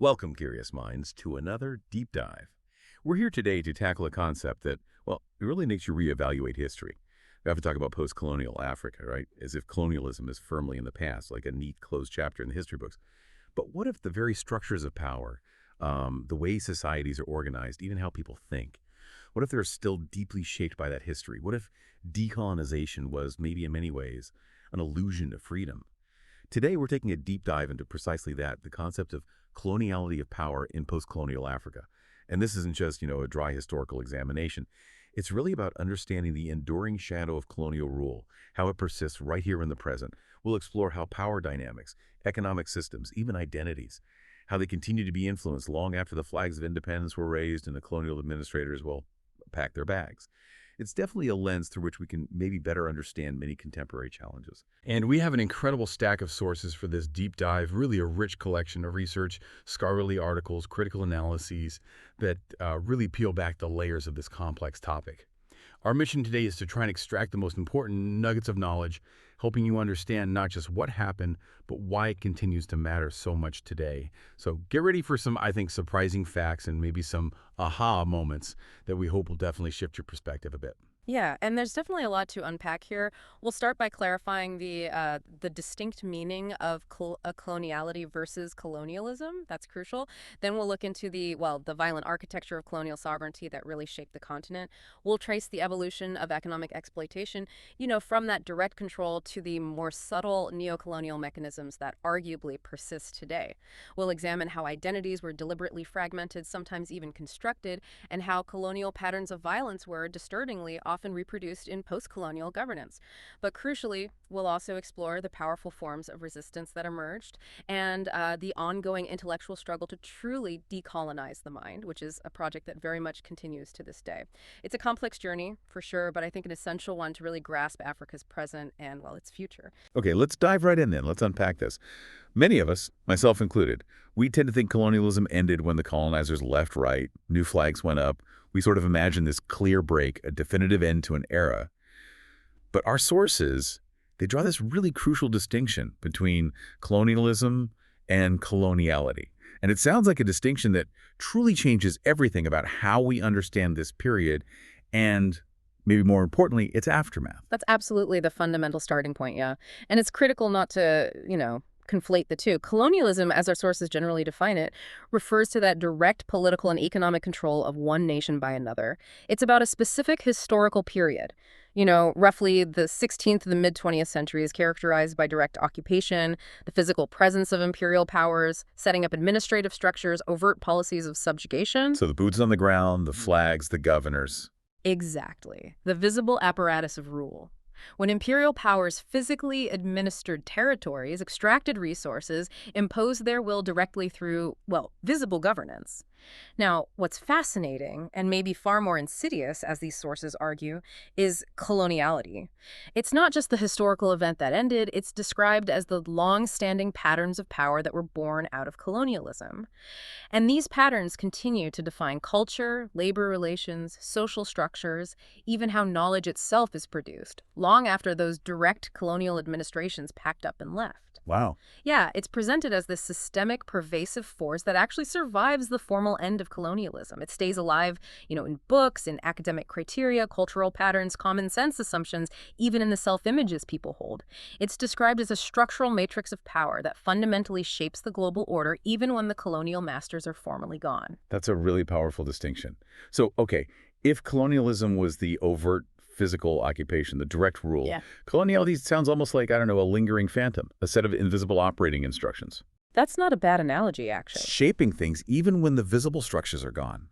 Welcome, curious minds, to another deep dive. We're here today to tackle a concept that, well, it really makes you reevaluate history. We often talk about post-colonial Africa, right? As if colonialism is firmly in the past, like a neat closed chapter in the history books. But what if the very structures of power, the way societies are organized, even how people think, what if they're still deeply shaped by that history? What if decolonization was maybe in many ways an illusion of freedom? Today, we're taking a deep dive into precisely that, the concept of coloniality of power in post-colonial Africa. And this isn't just, a dry historical examination. It's really about understanding the enduring shadow of colonial rule, how it persists right here in the present. We'll explore how power dynamics, economic systems, even identities, how they continue to be influenced long after the flags of independence were raised and the colonial administrators, well, pack their bags. It's definitely a lens through which we can maybe better understand many contemporary challenges. And we have an incredible stack of sources for this deep dive, really a rich collection of research, scholarly articles, critical analyses that really peel back the layers of this complex topic. Our mission today is to try and extract the most important nuggets of knowledge, helping you understand not just what happened, but why it continues to matter so much today. So get ready for some, I think, surprising facts and maybe some aha moments that we hope will definitely shift your perspective a bit. Yeah, and there's definitely a lot to unpack here. We'll start by clarifying the distinct meaning of coloniality versus colonialism. That's crucial. Then we'll look into the violent architecture of colonial sovereignty that really shaped the continent. We'll trace the evolution of economic exploitation, from that direct control to the more subtle neo-colonial mechanisms that arguably persist today. We'll examine how identities were deliberately fragmented, sometimes even constructed, and how colonial patterns of violence were disturbingly often reproduced in post-colonial governance. But crucially, we'll also explore the powerful forms of resistance that emerged and the ongoing intellectual struggle to truly decolonize the mind, which is a project that very much continues to this day. It's a complex journey, for sure, but I think an essential one to really grasp Africa's present and, its future. Okay, let's dive right in then. Let's unpack this. Many of us, myself included, we tend to think colonialism ended when the colonizers left, right, new flags went up. We sort of imagine this clear break, a definitive end to an era. But our sources, they draw this really crucial distinction between colonialism and coloniality. And it sounds like a distinction that truly changes everything about how we understand this period and, maybe more importantly, its aftermath. That's absolutely the fundamental starting point, yeah. And it's critical not to, conflate the two. Colonialism, as our sources generally define it, refers to that direct political and economic control of one nation by another. It's about a specific historical period. Roughly the 16th to the mid-20th century is characterized by direct occupation, the physical presence of imperial powers, setting up administrative structures, overt policies of subjugation. So the boots on the ground, the flags, the governors. Exactly. The visible apparatus of rule. When imperial powers physically administered territories, extracted resources, imposed their will directly through, visible governance. Now, what's fascinating, and maybe far more insidious, as these sources argue, is coloniality. It's not just the historical event that ended, it's described as the long-standing patterns of power that were born out of colonialism. And these patterns continue to define culture, labor relations, social structures, even how knowledge itself is produced, long after those direct colonial administrations packed up and left. Wow. Yeah, it's presented as this systemic, pervasive force that actually survives the formal end of colonialism. It stays alive, in books, in academic criteria, cultural patterns, common sense assumptions, even in the self-images people hold. It's described as a structural matrix of power that fundamentally shapes the global order even when the colonial masters are formally gone. That's a really powerful distinction. So, okay, if colonialism was the overt physical occupation, the direct rule. Yeah. Coloniality sounds almost like, a lingering phantom, a set of invisible operating instructions. That's not a bad analogy, actually. Shaping things even when the visible structures are gone.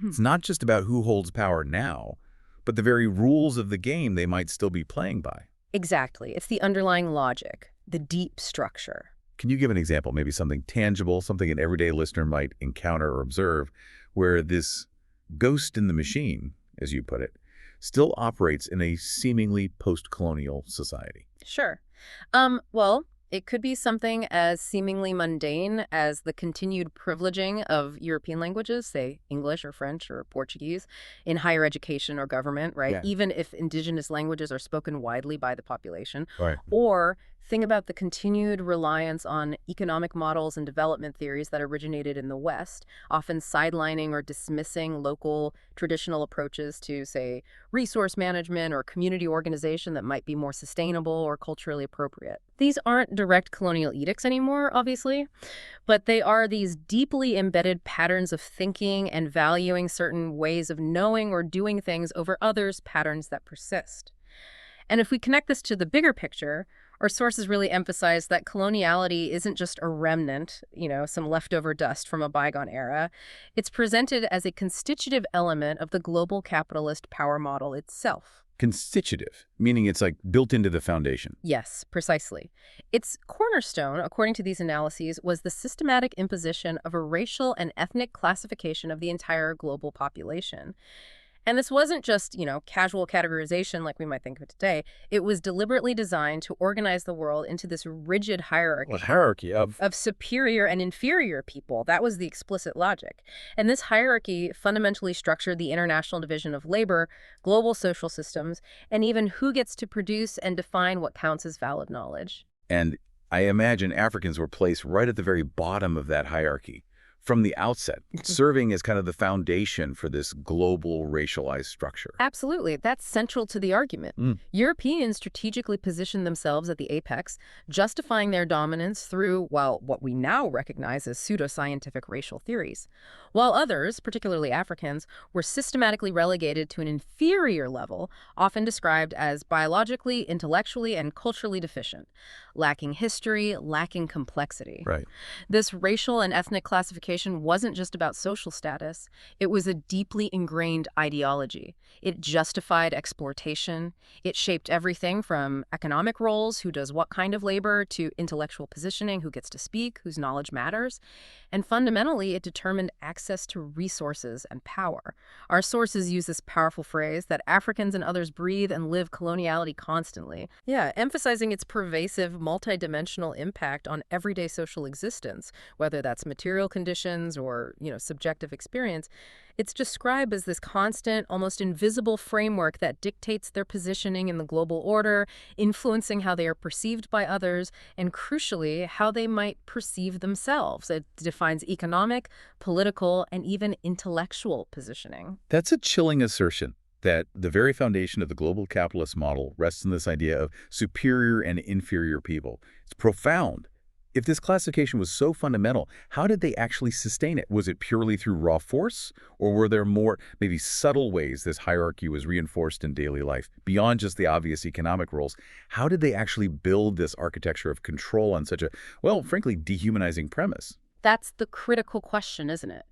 It's not just about who holds power now, but the very rules of the game they might still be playing by. Exactly. It's the underlying logic, the deep structure. Can you give an example, maybe something tangible, something an everyday listener might encounter or observe, where this ghost in the machine, as you put it, still operates in a seemingly post-colonial society? Sure. It could be something as seemingly mundane as the continued privileging of European languages, say English or French or Portuguese, in higher education or government, right? Yeah. Even if indigenous languages are spoken widely by the population. Right. Or Think about the continued reliance on economic models and development theories that originated in the West, often sidelining or dismissing local traditional approaches to, say, resource management or community organization that might be more sustainable or culturally appropriate. These aren't direct colonial edicts anymore, obviously, but they are these deeply embedded patterns of thinking and valuing certain ways of knowing or doing things over others, patterns that persist. And if we connect this to the bigger picture, our sources really emphasize that coloniality isn't just a remnant, some leftover dust from a bygone era. It's presented as a constitutive element of the global capitalist power model itself. Constitutive, meaning it's like built into the foundation. Yes, precisely. Its cornerstone, according to these analyses, was the systematic imposition of a racial and ethnic classification of the entire global population. And this wasn't just, casual categorization like we might think of it today. It was deliberately designed to organize the world into this rigid hierarchy. A hierarchy of Of superior and inferior people. That was the explicit logic. And this hierarchy fundamentally structured the international division of labor, global social systems, and even who gets to produce and define what counts as valid knowledge. And I imagine Africans were placed right at the very bottom of that hierarchy from the outset, serving as kind of the foundation for this global racialized structure. Absolutely. That's central to the argument. Europeans strategically positioned themselves at the apex, justifying their dominance through, well, what we now recognize as pseudoscientific racial theories, while others, particularly Africans, were systematically relegated to an inferior level, often described as biologically, intellectually, and culturally deficient, lacking history, lacking complexity. Right. This racial and ethnic classification wasn't just about social status. It was a deeply ingrained ideology. It justified exploitation. It shaped everything from economic roles, who does what kind of labor, to intellectual positioning, who gets to speak, whose knowledge matters. And fundamentally, it determined access to resources and power. Our sources use this powerful phrase that Africans and others breathe and live coloniality constantly. Yeah, emphasizing its pervasive, multidimensional impact on everyday social existence, whether that's material conditions or, subjective experience. It's described as this constant, almost invisible framework that dictates their positioning in the global order, influencing how they are perceived by others, and crucially, how they might perceive themselves. It defines economic, political, and even intellectual positioning. That's a chilling assertion that the very foundation of the global capitalist model rests in this idea of superior and inferior people. It's profound. If this classification was so fundamental, how did they actually sustain it? Was it purely through raw force, or were there more, maybe subtle ways this hierarchy was reinforced in daily life, beyond just the obvious economic roles? How did they actually build this architecture of control on such a, well, frankly, dehumanizing premise? That's the critical question, isn't it?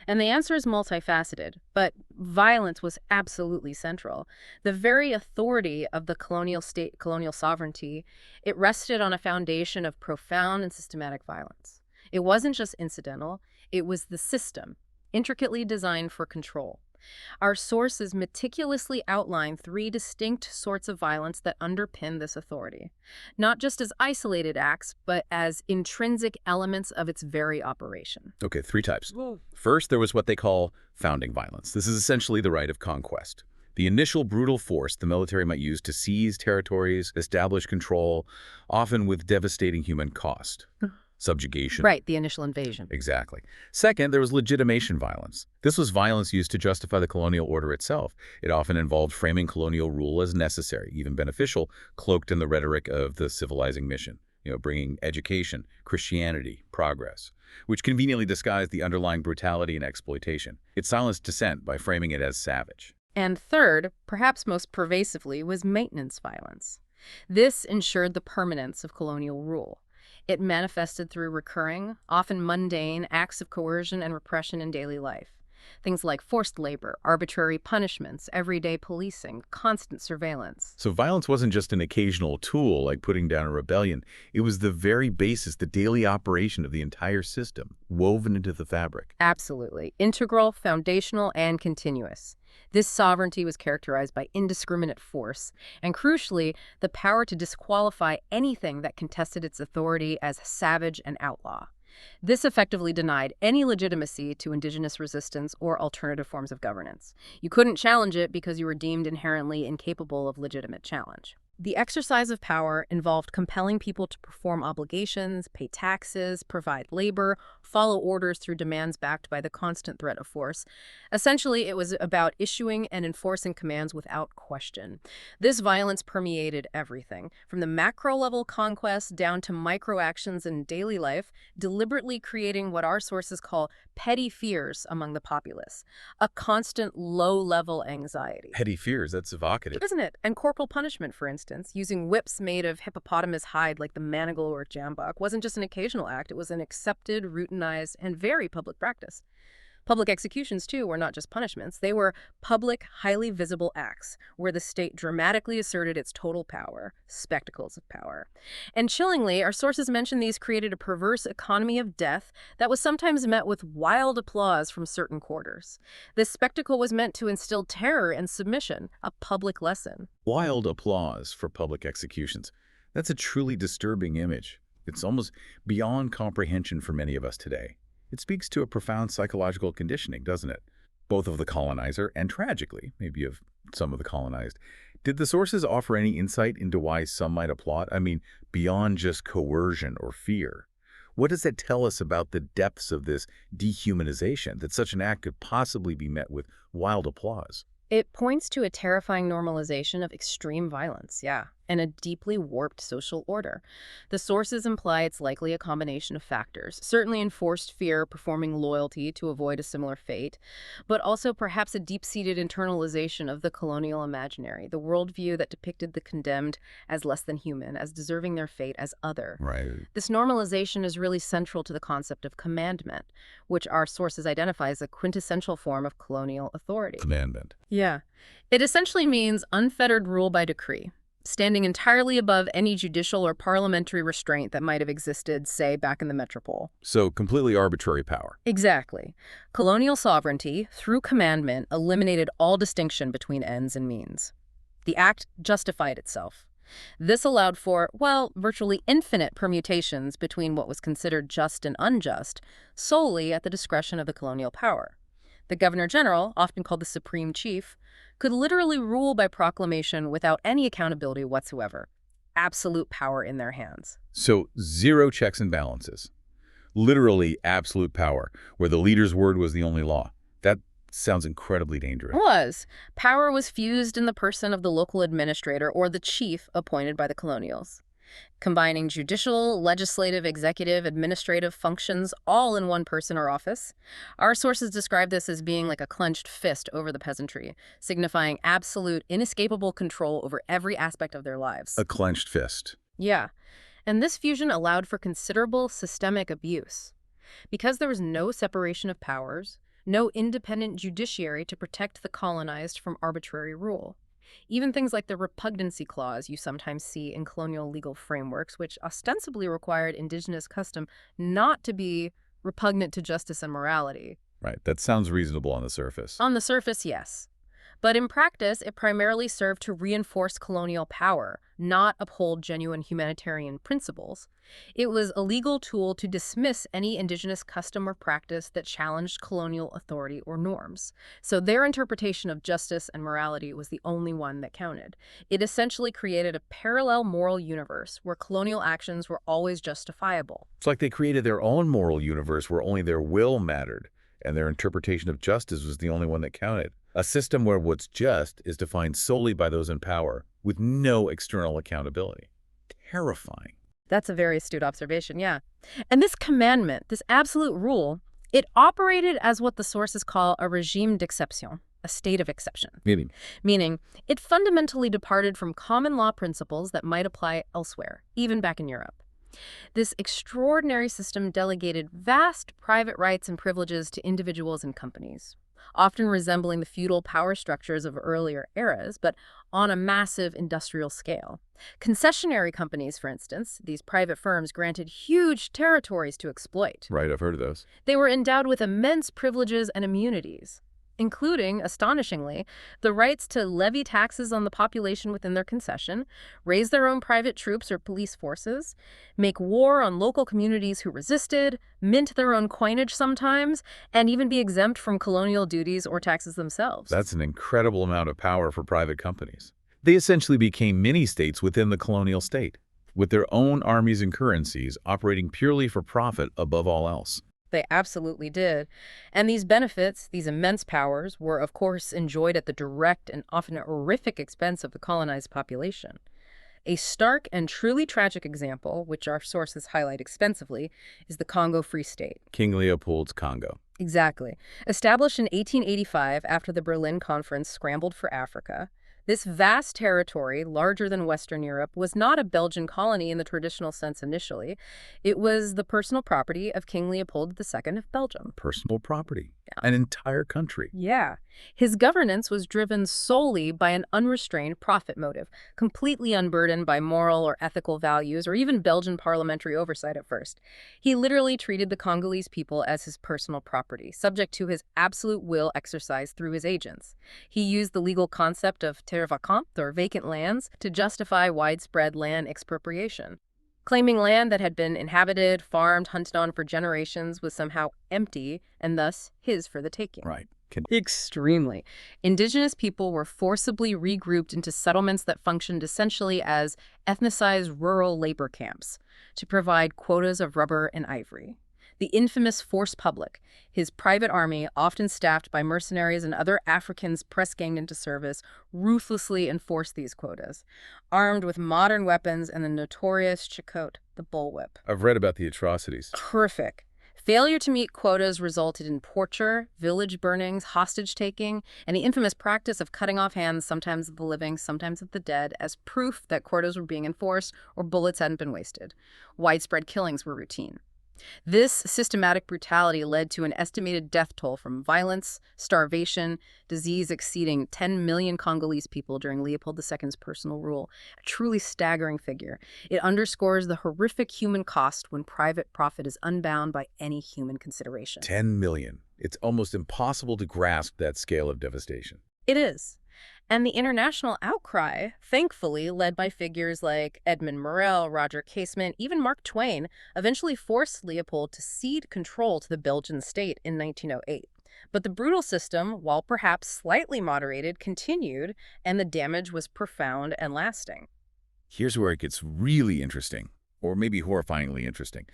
And the answer is multifaceted, but violence was absolutely central. The very authority of the colonial state, colonial sovereignty, it rested on a foundation of profound and systematic violence. It wasn't just incidental, it was the system, intricately designed for control. Our sources meticulously outline 3 distinct sorts of violence that underpin this authority, not just as isolated acts, but as intrinsic elements of its very operation. Okay, 3 types. First, there was what they call founding violence. This is essentially the right of conquest. The initial brutal force the military might use to seize territories, establish control, often with devastating human cost. Subjugation. Right, the initial invasion. Exactly. Second, there was legitimation violence. This was violence used to justify the colonial order itself. It often involved framing colonial rule as necessary, even beneficial, cloaked in the rhetoric of the civilizing mission, bringing education, Christianity, progress, which conveniently disguised the underlying brutality and exploitation. It silenced dissent by framing it as savage. And third, perhaps most pervasively, was maintenance violence. This ensured the permanence of colonial rule. It manifested through recurring, often mundane, acts of coercion and repression in daily life. Things like forced labor, arbitrary punishments, everyday policing, constant surveillance. So violence wasn't just an occasional tool like putting down a rebellion. It was the very basis, the daily operation of the entire system, woven into the fabric. Absolutely. Integral, foundational, and continuous. This sovereignty was characterized by indiscriminate force, and crucially, the power to disqualify anything that contested its authority as savage and outlaw. This effectively denied any legitimacy to indigenous resistance or alternative forms of governance. You couldn't challenge it because you were deemed inherently incapable of legitimate challenge. The exercise of power involved compelling people to perform obligations, pay taxes, provide labor, follow orders through demands backed by the constant threat of force. Essentially, it was about issuing and enforcing commands without question. This violence permeated everything, from the macro-level conquests down to micro-actions in daily life, deliberately creating what our sources call petty fears among the populace, a constant low-level anxiety. Petty fears, that's evocative. Isn't it? And corporal punishment, for instance, using whips made of hippopotamus hide like the managle or jambok, wasn't just an occasional act, it was an accepted, routinized, and very public practice. Public executions, too, were not just punishments. They were public, highly visible acts where the state dramatically asserted its total power, spectacles of power. And chillingly, our sources mention these created a perverse economy of death that was sometimes met with wild applause from certain quarters. This spectacle was meant to instill terror and submission, a public lesson. Wild applause for public executions. That's a truly disturbing image. It's almost beyond comprehension for many of us today. It speaks to a profound psychological conditioning, doesn't it? Both of the colonizer and, tragically, maybe of some of the colonized. Did the sources offer any insight into why some might applaud? I mean, beyond just coercion or fear. What does that tell us about the depths of this dehumanization, that such an act could possibly be met with wild applause? It points to a terrifying normalization of extreme violence, and a deeply warped social order. The sources imply it's likely a combination of factors, certainly enforced fear, performing loyalty to avoid a similar fate, but also perhaps a deep-seated internalization of the colonial imaginary, the worldview that depicted the condemned as less than human, as deserving their fate as other. Right. This normalization is really central to the concept of commandment, which our sources identify as a quintessential form of colonial authority. Commandment. Yeah. It essentially means unfettered rule by decree, standing entirely above any judicial or parliamentary restraint that might have existed, say, back in the metropole. So completely arbitrary power. Exactly. Colonial sovereignty, through commandment, eliminated all distinction between ends and means. The act justified itself. This allowed for, well, virtually infinite permutations between what was considered just and unjust, solely at the discretion of the colonial power. The governor-general, often called the supreme chief, could literally rule by proclamation without any accountability whatsoever. Absolute power in their hands. So zero checks and balances. Literally absolute power, where the leader's word was the only law. That sounds incredibly dangerous. It was. Power was fused in the person of the local administrator or the chief appointed by the colonials, combining judicial, legislative, executive, administrative functions all in one person or office. Our sources describe this as being like a clenched fist over the peasantry, signifying absolute, inescapable control over every aspect of their lives. A clenched fist. Yeah. And this fusion allowed for considerable systemic abuse. Because there was no separation of powers, no independent judiciary to protect the colonized from arbitrary rule. Even things like the repugnancy clause you sometimes see in colonial legal frameworks, which ostensibly required indigenous custom not to be repugnant to justice and morality. Right, that sounds reasonable on the surface. On the surface, yes. But in practice, it primarily served to reinforce colonial power, not uphold genuine humanitarian principles. It was a legal tool to dismiss any indigenous custom or practice that challenged colonial authority or norms. So their interpretation of justice and morality was the only one that counted. It essentially created a parallel moral universe where colonial actions were always justifiable. It's like they created their own moral universe where only their will mattered, and their interpretation of justice was the only one that counted. A system where what's just is defined solely by those in power, with no external accountability. Terrifying. That's a very astute observation, yeah. And this commandment, this absolute rule, it operated as what the sources call a régime d'exception, a state of exception. Meaning, it fundamentally departed from common law principles that might apply elsewhere, even back in Europe. This extraordinary system delegated vast private rights and privileges to individuals and companies, often resembling the feudal power structures of earlier eras, but on a massive industrial scale. Concessionary companies, for instance, these private firms granted huge territories to exploit. Right, I've heard of those. They were endowed with immense privileges and immunities, including, astonishingly, the rights to levy taxes on the population within their concession, raise their own private troops or police forces, make war on local communities who resisted, mint their own coinage sometimes, and even be exempt from colonial duties or taxes themselves. That's an incredible amount of power for private companies. They essentially became mini-states within the colonial state, with their own armies and currencies operating purely for profit above all else. They absolutely did. And these benefits, these immense powers, were of course enjoyed at the direct and often horrific expense of the colonized population. A stark and truly tragic example, which our sources highlight extensively, is the Congo Free State. King Leopold's Congo. Exactly. Established in 1885 after the Berlin Conference scrambled for Africa, this vast territory, larger than Western Europe, was not a Belgian colony in the traditional sense initially. It was the personal property of King Leopold II of Belgium. Personal property. Yeah. An entire country. Yeah. His governance was driven solely by an unrestrained profit motive, completely unburdened by moral or ethical values or even Belgian parliamentary oversight at first. He literally treated the Congolese people as his personal property, subject to his absolute will exercised through his agents. He used the legal concept of terre vacante, or vacant lands, to justify widespread land expropriation. Claiming land that had been inhabited, farmed, hunted on for generations was somehow empty and thus his for the taking. Right. Extremely. Indigenous people were forcibly regrouped into settlements that functioned essentially as ethnicized rural labor camps to provide quotas of rubber and ivory. The infamous Force Public, his private army, often staffed by mercenaries and other Africans press-ganged into service, ruthlessly enforced these quotas, armed with modern weapons and the notorious Chicote, the bullwhip. I've read about the atrocities. Horrific. Failure to meet quotas resulted in torture, village burnings, hostage-taking, and the infamous practice of cutting off hands, sometimes of the living, sometimes of the dead, as proof that quotas were being enforced or bullets hadn't been wasted. Widespread killings were routine. This systematic brutality led to an estimated death toll from violence, starvation, disease exceeding 10 million Congolese people during Leopold II's personal rule, a truly staggering figure. It underscores the horrific human cost when private profit is unbound by any human consideration. 10 million. It's almost impossible to grasp that scale of devastation. It is. And the international outcry, thankfully led by figures like Edmund Morel, Roger Casement, even Mark Twain, eventually forced Leopold to cede control to the Belgian state in 1908. But the brutal system, while perhaps slightly moderated, continued, and the damage was profound and lasting. Here's where it gets really interesting, or maybe horrifyingly interesting.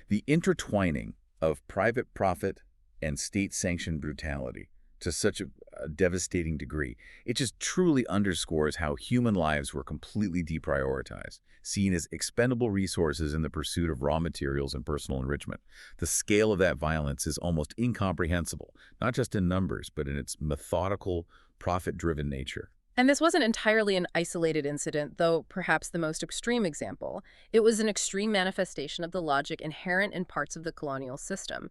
The intertwining of private profit and state-sanctioned brutality to such a devastating degree. It just truly underscores how human lives were completely deprioritized, seen as expendable resources in the pursuit of raw materials and personal enrichment. The scale of that violence is almost incomprehensible, not just in numbers, but in its methodical, profit-driven nature. And this wasn't entirely an isolated incident, though perhaps the most extreme example. It was an extreme manifestation of the logic inherent in parts of the colonial system.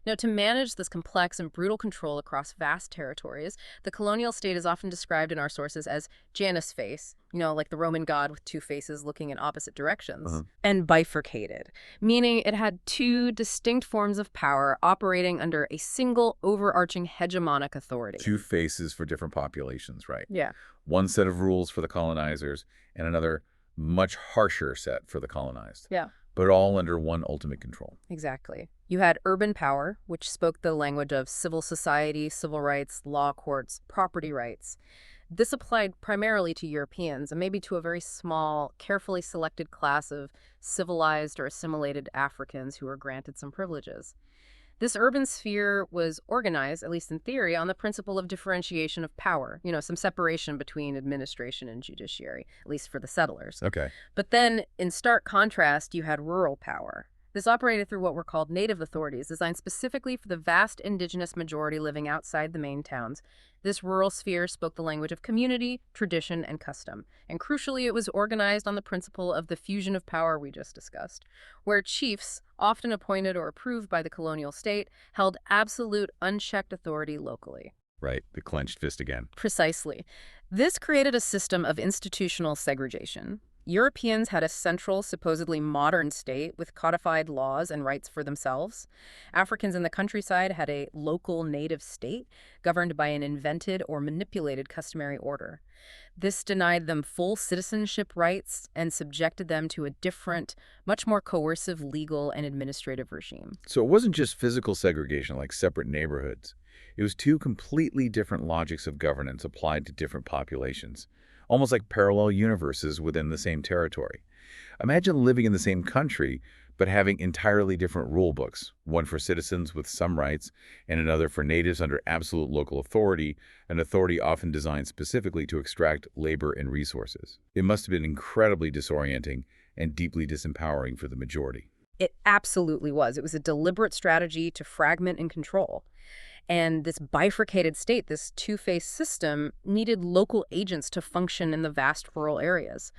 Now, to manage this complex and brutal control across vast territories, the colonial state is often described in our sources as Janus face, like the Roman god with two faces looking in opposite directions, and bifurcated, meaning it had two distinct forms of power operating under a single overarching hegemonic authority. Two faces for different populations, right? Yeah. One set of rules for the colonizers and another much harsher set for the colonized. Yeah. But all under one ultimate control. Exactly. You had urban power, which spoke the language of civil society, civil rights, law courts, property rights. This applied primarily to Europeans and maybe to a very small, carefully selected class of civilized or assimilated Africans who were granted some privileges. This urban sphere was organized, at least in theory, on the principle of differentiation of power, some separation between administration and judiciary, at least for the settlers. Okay. But then, in stark contrast, you had rural power. This operated through what were called native authorities, designed specifically for the vast indigenous majority living outside the main towns. This rural sphere spoke the language of community, tradition, and custom. And crucially, it was organized on the principle of the fusion of power we just discussed, where chiefs, often appointed or approved by the colonial state, held absolute unchecked authority locally. Right, the clenched fist again. Precisely. This created a system of institutional segregation. Europeans had a central, supposedly modern state with codified laws and rights for themselves. Africans in the countryside had a local native state governed by an invented or manipulated customary order. This denied them full citizenship rights and subjected them to a different, much more coercive legal and administrative regime. So it wasn't just physical segregation like separate neighborhoods. It was two completely different logics of governance applied to different populations, almost like parallel universes within the same territory. Imagine living in the same country, but having entirely different rule books, one for citizens with some rights and another for natives under absolute local authority, an authority often designed specifically to extract labor and resources. It must have been incredibly disorienting and deeply disempowering for the majority. It absolutely was. It was a deliberate strategy to fragment and control. And this bifurcated state, this two-phase system, needed local agents to function in the vast rural areas.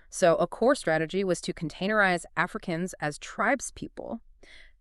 So a core strategy was to containerize Africans as tribespeople.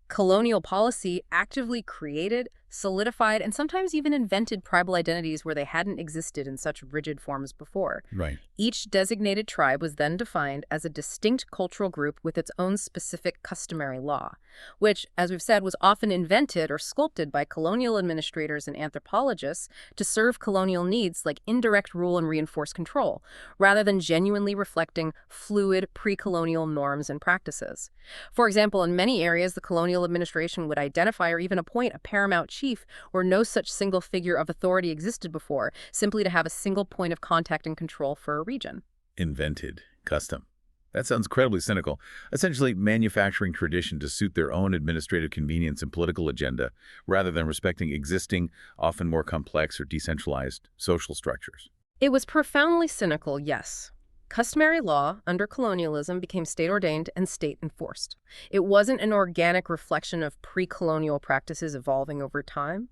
Colonial policy actively created, solidified, and sometimes even invented tribal identities where they hadn't existed in such rigid forms before. Right. Each designated tribe was then defined as a distinct cultural group with its own specific customary law, which, as we've said, was often invented or sculpted by colonial administrators and anthropologists to serve colonial needs like indirect rule and reinforced control, rather than genuinely reflecting fluid pre-colonial norms and practices. For example, in many areas, the colonial administration would identify or even appoint a paramount chief where no such single figure of authority existed before, simply to have a single point of contact and control for a region. Invented. Custom. That sounds incredibly cynical. Essentially manufacturing tradition to suit their own administrative convenience and political agenda, rather than respecting existing, often more complex or decentralized social structures. It was profoundly cynical, yes. Customary law under colonialism became state-ordained and state-enforced. It wasn't an organic reflection of pre-colonial practices evolving over time.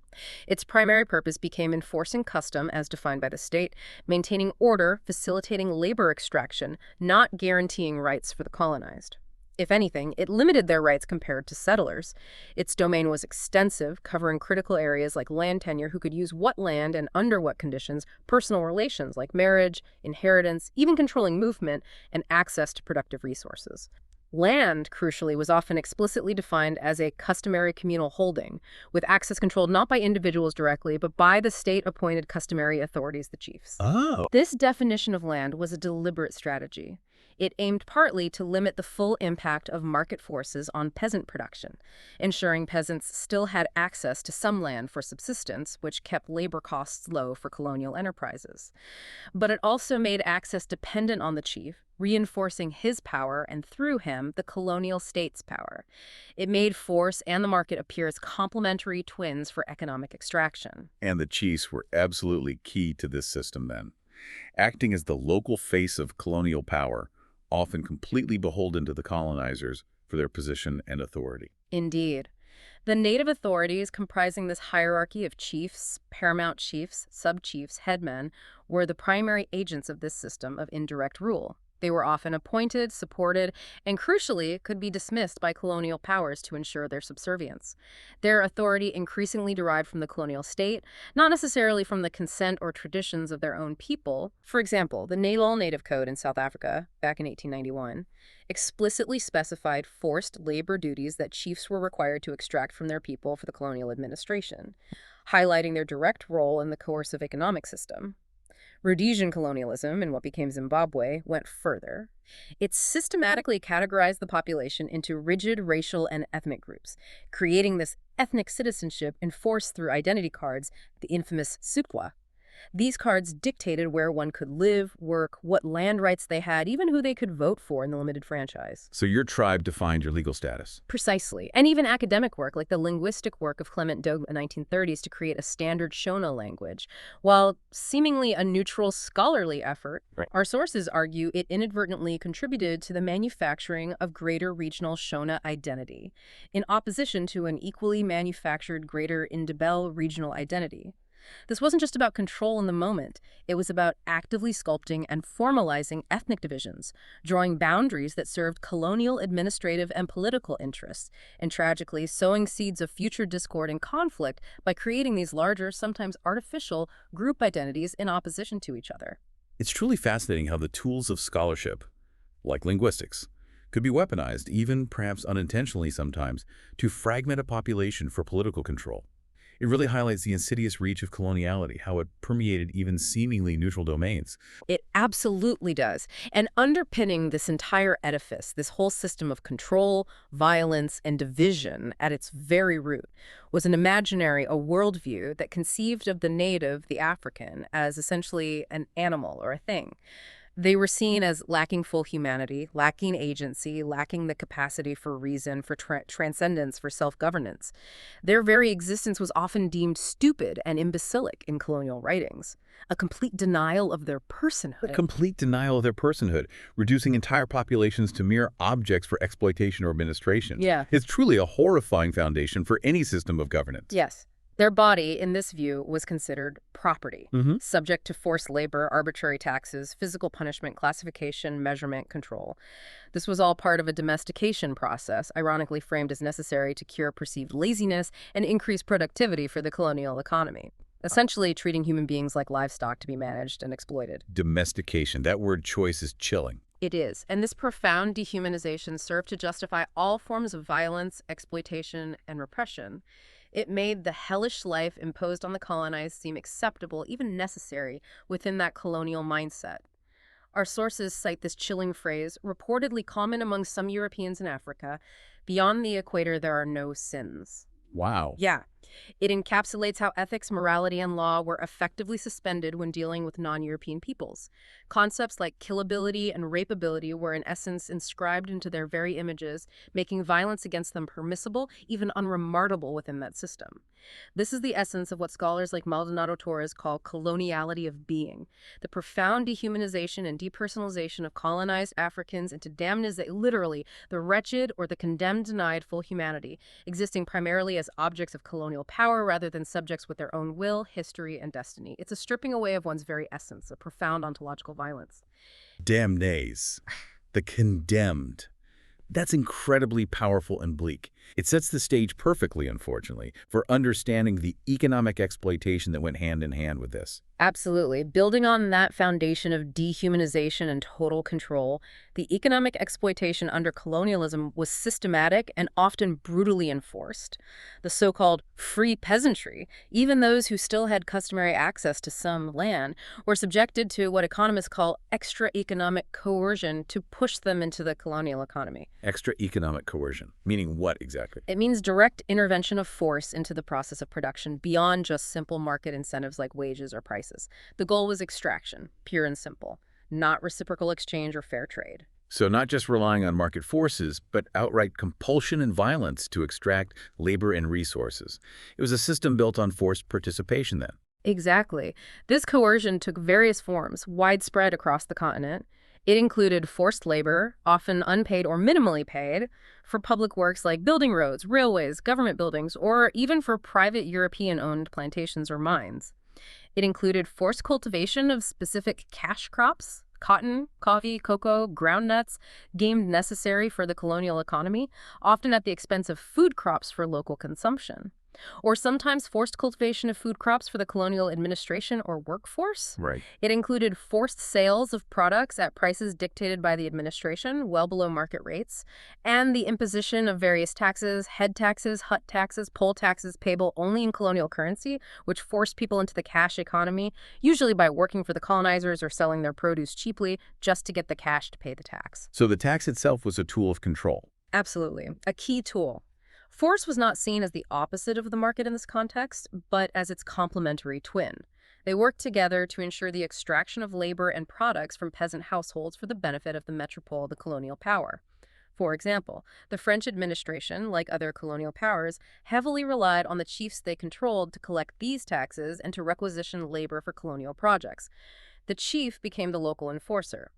Its primary purpose became enforcing custom as defined by the state, maintaining order, facilitating labor extraction, not guaranteeing rights for the colonized. If anything, it limited their rights compared to settlers. Its domain was extensive, covering critical areas like land tenure, who could use what land and under what conditions, personal relations like marriage, inheritance, even controlling movement, and access to productive resources. Land, crucially, was often explicitly defined as a customary communal holding, with access controlled not by individuals directly, but by the state-appointed customary authorities, the chiefs. Oh. This definition of land was a deliberate strategy. It aimed partly to limit the full impact of market forces on peasant production, ensuring peasants still had access to some land for subsistence, which kept labor costs low for colonial enterprises. But it also made access dependent on the chief, reinforcing his power and, through him, the colonial state's power. It made force and the market appear as complementary twins for economic extraction. And the chiefs were absolutely key to this system then, acting as the local face of colonial power, often completely beholden to the colonizers for their position and authority. Indeed. The native authorities comprising this hierarchy of chiefs, paramount chiefs, sub-chiefs, headmen, were the primary agents of this system of indirect rule. They were often appointed, supported, and crucially could be dismissed by colonial powers to ensure their subservience. Their authority increasingly derived from the colonial state, not necessarily from the consent or traditions of their own people. For example, the Nalol Native Code in South Africa, back in 1891, explicitly specified forced labor duties that chiefs were required to extract from their people for the colonial administration, highlighting their direct role in the coercive economic system. Rhodesian colonialism, in what became Zimbabwe, went further. It systematically categorized the population into rigid racial and ethnic groups, creating this ethnic citizenship enforced through identity cards, the infamous Sukwa. These cards dictated where one could live, work, what land rights they had, even who they could vote for in the limited franchise. So your tribe defined your legal status. Precisely. And even academic work, like the linguistic work of Clement Dogue in the 1930s to create a standard Shona language. While seemingly a neutral scholarly effort, Right. our sources argue it inadvertently contributed to the manufacturing of greater regional Shona identity, in opposition to an equally manufactured greater Ndebele regional identity. This wasn't just about control in the moment. It was about actively sculpting and formalizing ethnic divisions, drawing boundaries that served colonial administrative and political interests, and tragically sowing seeds of future discord and conflict by creating these larger, sometimes artificial, group identities in opposition to each other. It's truly fascinating how the tools of scholarship, like linguistics, could be weaponized, even perhaps unintentionally sometimes, to fragment a population for political control. It really highlights the insidious reach of coloniality, how it permeated even seemingly neutral domains. It absolutely does. And underpinning this entire edifice, this whole system of control, violence, and division at its very root, was an imaginary, a worldview that conceived of the native, the African, as essentially an animal or a thing. They were seen as lacking full humanity, lacking agency, lacking the capacity for reason, for transcendence, for self-governance. Their very existence was often deemed stupid and imbecilic in colonial writings, a complete denial of their A personhood. complete denial of their personhood, reducing entire populations to mere objects for exploitation or administration. Yeah. It's truly a horrifying foundation for any system of governance. Yes. Their body, in this view, was considered property, Mm-hmm. subject to forced labor, arbitrary taxes, physical punishment, classification, measurement, control. This was all part of a domestication process, ironically framed as necessary to cure perceived laziness and increase productivity for the colonial economy, essentially treating human beings like livestock to be managed and exploited. Domestication. That word choice is chilling. It is, and this profound dehumanization served to justify all forms of violence, exploitation, and repression. It made the hellish life imposed on the colonized seem acceptable, even necessary, within that colonial mindset. Our sources cite this chilling phrase, reportedly common among some Europeans in Africa: beyond the equator there are no sins. Wow. Yeah. It encapsulates how ethics, morality, and law were effectively suspended when dealing with non-European peoples. Concepts like killability and rapeability were in essence inscribed into their very images, making violence against them permissible, even unremarkable within that system. This is the essence of what scholars like Maldonado Torres call coloniality of being, the profound dehumanization and depersonalization of colonized Africans into literally the wretched or the condemned denied full humanity, existing primarily as objects of colonial power rather than subjects with their own will, history, and destiny. It's a stripping away of one's very essence, a profound ontological violence. Damnés. The condemned. That's incredibly powerful and bleak. It sets the stage perfectly, unfortunately, for understanding the economic exploitation that went hand in hand with this. Absolutely. Building on that foundation of dehumanization and total control, the economic exploitation under colonialism was systematic and often brutally enforced. The so-called free peasantry, even those who still had customary access to some land, were subjected to what economists call extra economic coercion to push them into the colonial economy. Extra economic coercion. Meaning what exactly? It means direct intervention of force into the process of production beyond just simple market incentives like wages or prices. The goal was extraction, pure and simple, not reciprocal exchange or fair trade. So not just relying on market forces, but outright compulsion and violence to extract labor and resources. It was a system built on forced participation then. Exactly. This coercion took various forms, widespread across the continent. It included forced labor, often unpaid or minimally paid, for public works like building roads, railways, government buildings, or even for private European-owned plantations or mines. It included forced cultivation of specific cash crops, cotton, coffee, cocoa, groundnuts, deemed necessary for the colonial economy, often at the expense of food crops for local consumption. Or sometimes forced cultivation of food crops for the colonial administration or workforce. Right. It included forced sales of products at prices dictated by the administration, well below market rates, and the imposition of various taxes, head taxes, hut taxes, poll taxes payable only in colonial currency, which forced people into the cash economy, usually by working for the colonizers or selling their produce cheaply just to get the cash to pay the tax. So the tax itself was a tool of control. Absolutely. A key tool. Force was not seen as the opposite of the market in this context, but as its complementary twin. They worked together to ensure the extraction of labor and products from peasant households for the benefit of the metropole, the colonial power. For example, the French administration, like other colonial powers, heavily relied on the chiefs they controlled to collect these taxes and to requisition labor for colonial projects. The chief became the local enforcer.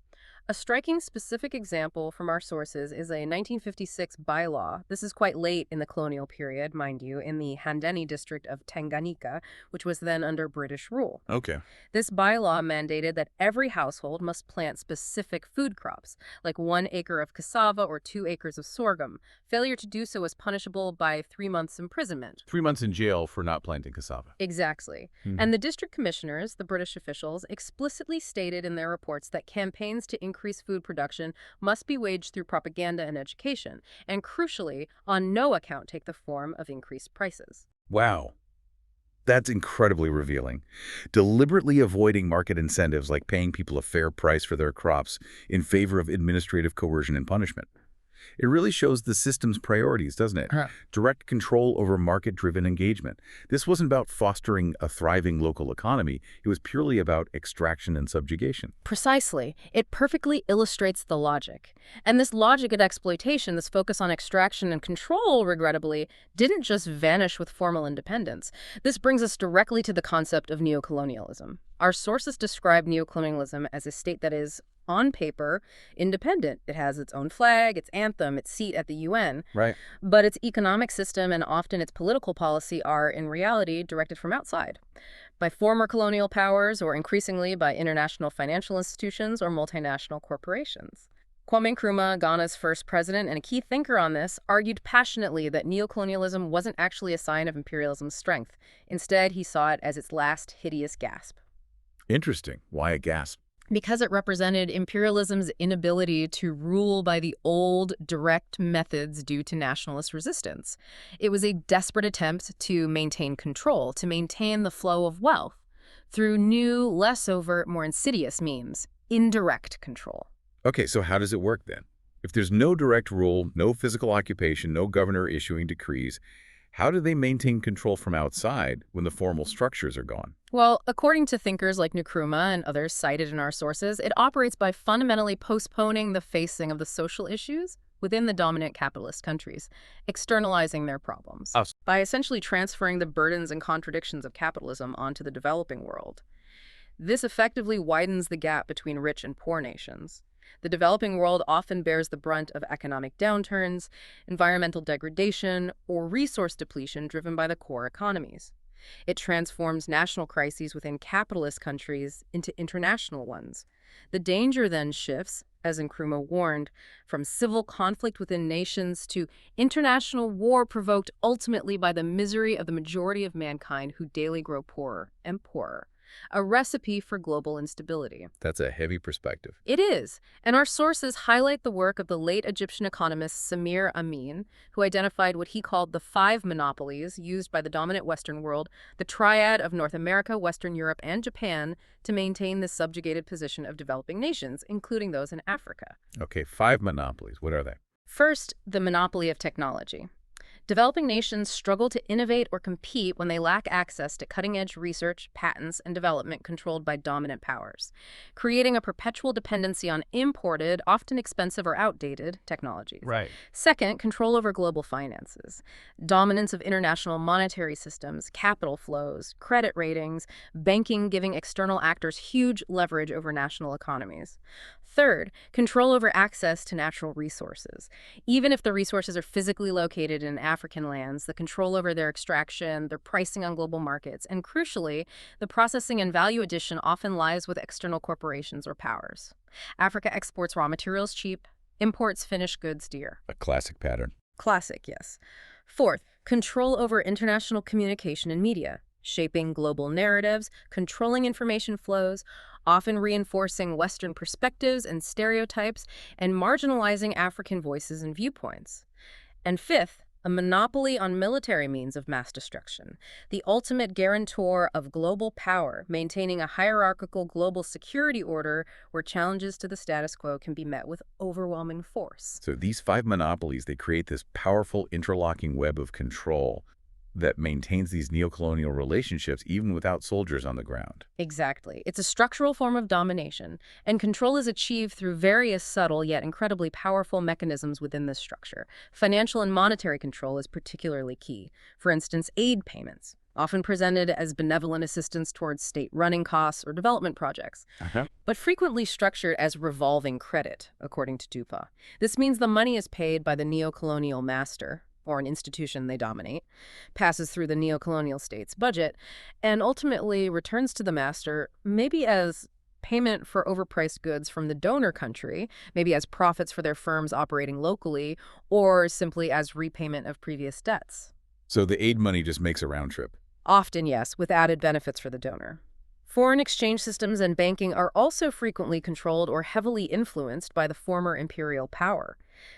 A striking specific example from our sources is a 1956 bylaw. This is quite late in the colonial period, mind you, in the Handeni district of Tanganyika, which was then under British rule. Okay. This bylaw mandated that every household must plant specific food crops, like 1 acre of cassava or 2 acres of sorghum. Failure to do so was punishable by 3 months imprisonment. 3 months in jail for not planting cassava. Exactly. And the district commissioners, the British officials, explicitly stated in their reports that campaigns to increase food production must be waged through propaganda and education, and crucially, on no account take the form of increased prices. Wow. That's incredibly revealing. Deliberately avoiding market incentives like paying people a fair price for their crops in favor of administrative coercion and punishment. It really shows the system's priorities, doesn't it? Huh. Direct control over market-driven engagement. This wasn't about fostering a thriving local economy. It was purely about extraction and subjugation. Precisely. It perfectly illustrates the logic. And this logic of exploitation, this focus on extraction and control, regrettably, didn't just vanish with formal independence. This brings us directly to the concept of neocolonialism. Our sources describe neocolonialism as a state that is, on paper, independent. It has its own flag, its anthem, its seat at the UN. Right. But its economic system and often its political policy are, in reality, directed from outside, by former colonial powers or increasingly by international financial institutions or multinational corporations. Kwame Nkrumah, Ghana's first president and a key thinker on this, argued passionately that neocolonialism wasn't actually a sign of imperialism's strength. Instead, he saw it as its last hideous gasp. Interesting. Why a gasp? Because it represented imperialism's inability to rule by the old, direct methods due to nationalist resistance. It was a desperate attempt to maintain control, to maintain the flow of wealth, through new, less overt, more insidious means, indirect control. Okay, so how does it work then? If there's no direct rule, no physical occupation, no governor issuing decrees, how do they maintain control from outside when the formal structures are gone? Well, according to thinkers like Nkrumah and others cited in our sources, it operates by fundamentally postponing the facing of the social issues within the dominant capitalist countries, externalizing their problems, by essentially transferring the burdens and contradictions of capitalism onto the developing world. This effectively widens the gap between rich and poor nations. The developing world often bears the brunt of economic downturns, environmental degradation, or resource depletion driven by the core economies. It transforms national crises within capitalist countries into international ones. The danger then shifts, as Nkrumah warned, from civil conflict within nations to international war provoked ultimately by the misery of the majority of mankind who daily grow poorer and poorer. A recipe for global instability. That's a heavy perspective. It is, and our sources highlight the work of the late Egyptian economist Samir Amin, who identified what he called the 5 monopolies used by the dominant Western world, the triad of North America, Western Europe, and Japan, to maintain the subjugated position of developing nations, including those in Africa. Okay, 5 monopolies. What are they? First, the monopoly of technology. Developing nations struggle to innovate or compete when they lack access to cutting-edge research, patents, and development controlled by dominant powers, creating a perpetual dependency on imported, often expensive or outdated, technologies. Right. Second, control over global finances. Dominance of international monetary systems, capital flows, credit ratings, banking giving external actors huge leverage over national economies. Third, control over access to natural resources. Even if the resources are physically located in African lands, the control over their extraction, their pricing on global markets, and crucially, the processing and value addition often lies with external corporations or powers. Africa exports raw materials cheap, imports finished goods dear. A classic pattern. Classic, yes. Fourth, control over international communication and media, shaping global narratives, controlling information flows, often reinforcing Western perspectives and stereotypes, and marginalizing African voices and viewpoints. And fifth, a monopoly on military means of mass destruction, the ultimate guarantor of global power, maintaining a hierarchical global security order where challenges to the status quo can be met with overwhelming force. So these 5 monopolies, they create this powerful interlocking web of control that maintains these neocolonial relationships even without soldiers on the ground. Exactly. It's a structural form of domination, and control is achieved through various subtle yet incredibly powerful mechanisms within this structure. Financial and monetary control is particularly key. For instance, aid payments, often presented as benevolent assistance towards state running costs or development projects, but frequently structured as revolving credit, according to Dupa. This means the money is paid by the neo-colonial master, or an institution they dominate, passes through the neo-colonial state's budget, and ultimately returns to the master, maybe as payment for overpriced goods from the donor country, maybe as profits for their firms operating locally, or simply as repayment of previous debts. So the aid money just makes a round trip. Often, yes, with added benefits for the donor. Foreign exchange systems and banking are also frequently controlled or heavily influenced by the former imperial power.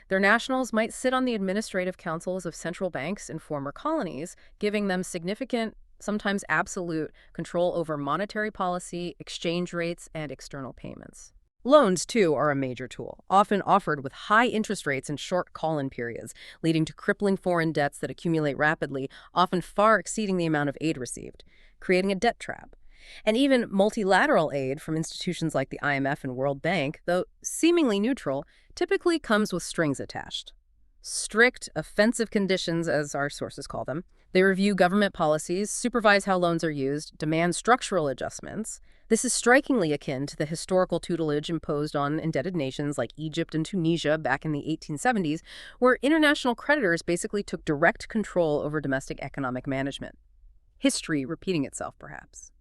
Their nationals might sit on the administrative councils of central banks in former colonies, giving them significant, sometimes absolute, control over monetary policy, exchange rates, and external payments. Loans, too, are a major tool, often offered with high interest rates and short call-in periods, leading to crippling foreign debts that accumulate rapidly, often far exceeding the amount of aid received, creating a debt trap. And even multilateral aid from institutions like the IMF and World Bank, though seemingly neutral, typically comes with strings attached. Strict, offensive conditions, as our sources call them. They review government policies, supervise how loans are used, demand structural adjustments. This is strikingly akin to the historical tutelage imposed on indebted nations like Egypt and Tunisia back in the 1870s, where international creditors basically took direct control over domestic economic management. History repeating itself, perhaps.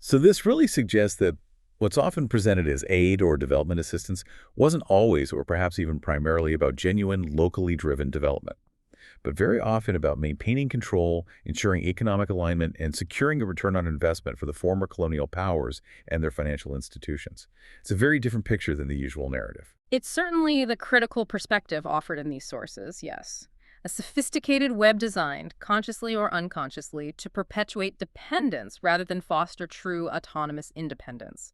So this really suggests that what's often presented as aid or development assistance wasn't always, or perhaps even primarily, about genuine, locally driven development, but very often about maintaining control, ensuring economic alignment, and securing a return on investment for the former colonial powers and their financial institutions. It's a very different picture than the usual narrative. It's certainly the critical perspective offered in these sources, yes. A sophisticated web designed, consciously or unconsciously, to perpetuate dependence rather than foster true autonomous independence.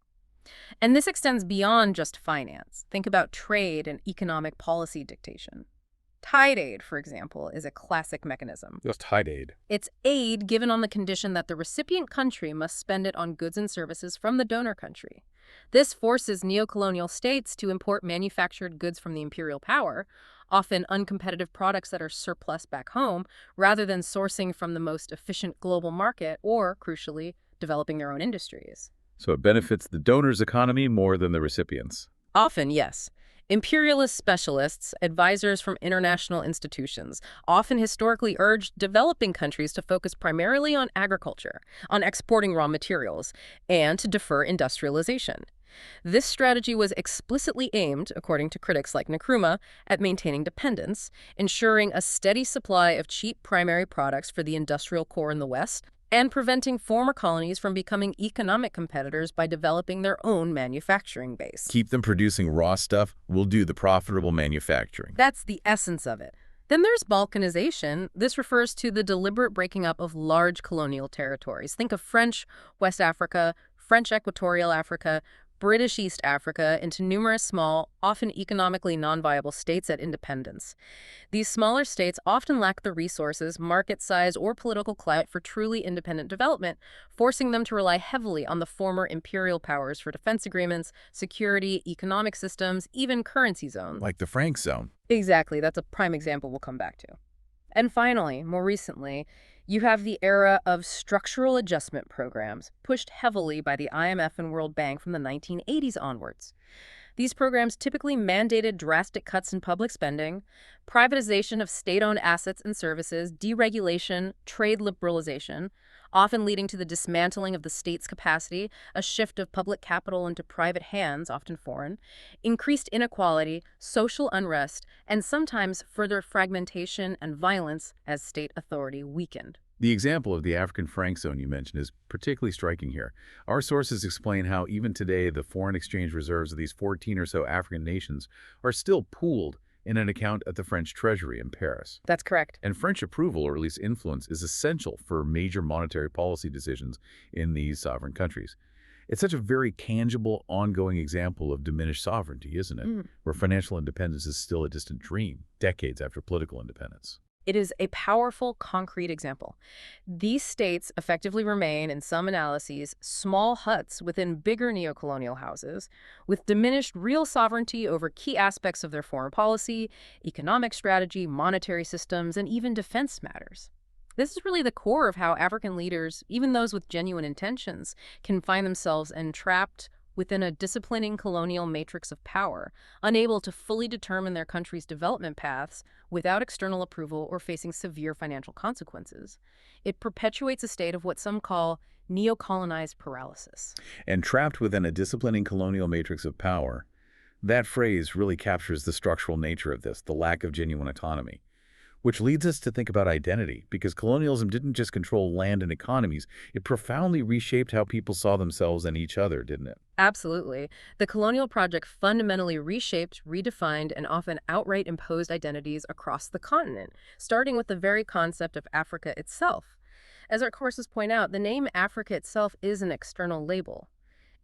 And this extends beyond just finance. Think about trade and economic policy dictation. Tide aid, for example, is a classic mechanism. Just tide aid. It's aid given on the condition that the recipient country must spend it on goods and services from the donor country. This forces neo-colonial states to import manufactured goods from the imperial power, often uncompetitive products that are surplus back home, rather than sourcing from the most efficient global market or, crucially, developing their own industries. So it benefits the donor's economy more than the recipient's. Often, yes. Imperialist specialists, advisors from international institutions, often historically urged developing countries to focus primarily on agriculture, on exporting raw materials, and to defer industrialization. This strategy was explicitly aimed, according to critics like Nkrumah, at maintaining dependence, ensuring a steady supply of cheap primary products for the industrial core in the West, and preventing former colonies from becoming economic competitors by developing their own manufacturing base. Keep them producing raw stuff, we'll do the profitable manufacturing. That's the essence of it. Then there's balkanization. This refers to the deliberate breaking up of large colonial territories. Think of French West Africa, French Equatorial Africa, British East Africa into numerous small, often economically non-viable states at independence. These smaller states often lack the resources, market size, or political clout for truly independent development, forcing them to rely heavily on the former imperial powers for defense agreements, security, economic systems, even currency zones. Like the Frank Zone. Exactly, that's a prime example we'll come back to. And finally, more recently, you have the era of structural adjustment programs, pushed heavily by the IMF and World Bank from the 1980s onwards. These programs typically mandated drastic cuts in public spending, privatization of state-owned assets and services, deregulation, trade liberalization, often leading to the dismantling of the state's capacity, a shift of public capital into private hands, often foreign, increased inequality, social unrest, and sometimes further fragmentation and violence as state authority weakened. The example of the African franc zone you mentioned is particularly striking here. Our sources explain how even today the foreign exchange reserves of these 14 or so African nations are still pooled in an account at the French Treasury in Paris. That's correct. And French approval, or at least influence, is essential for major monetary policy decisions in these sovereign countries. It's such a very tangible, ongoing example of diminished sovereignty, isn't it? Where financial independence is still a distant dream, decades after political independence. It is a powerful, concrete example. These states effectively remain, in some analyses, small huts within bigger neocolonial houses, with diminished real sovereignty over key aspects of their foreign policy, economic strategy, monetary systems, and even defense matters. This is really the core of how African leaders, even those with genuine intentions, can find themselves entrapped within a disciplining colonial matrix of power, unable to fully determine their country's development paths without external approval or facing severe financial consequences. It perpetuates a state of what some call neo-colonized paralysis. And trapped within a disciplining colonial matrix of power, that phrase really captures the structural nature of this, the lack of genuine autonomy. Which leads us to think about identity, because colonialism didn't just control land and economies, it profoundly reshaped how people saw themselves and each other, didn't it? Absolutely. The colonial project fundamentally reshaped, redefined, and often outright imposed identities across the continent, starting with the very concept of Africa itself. As our courses point out, the name Africa itself is an external label.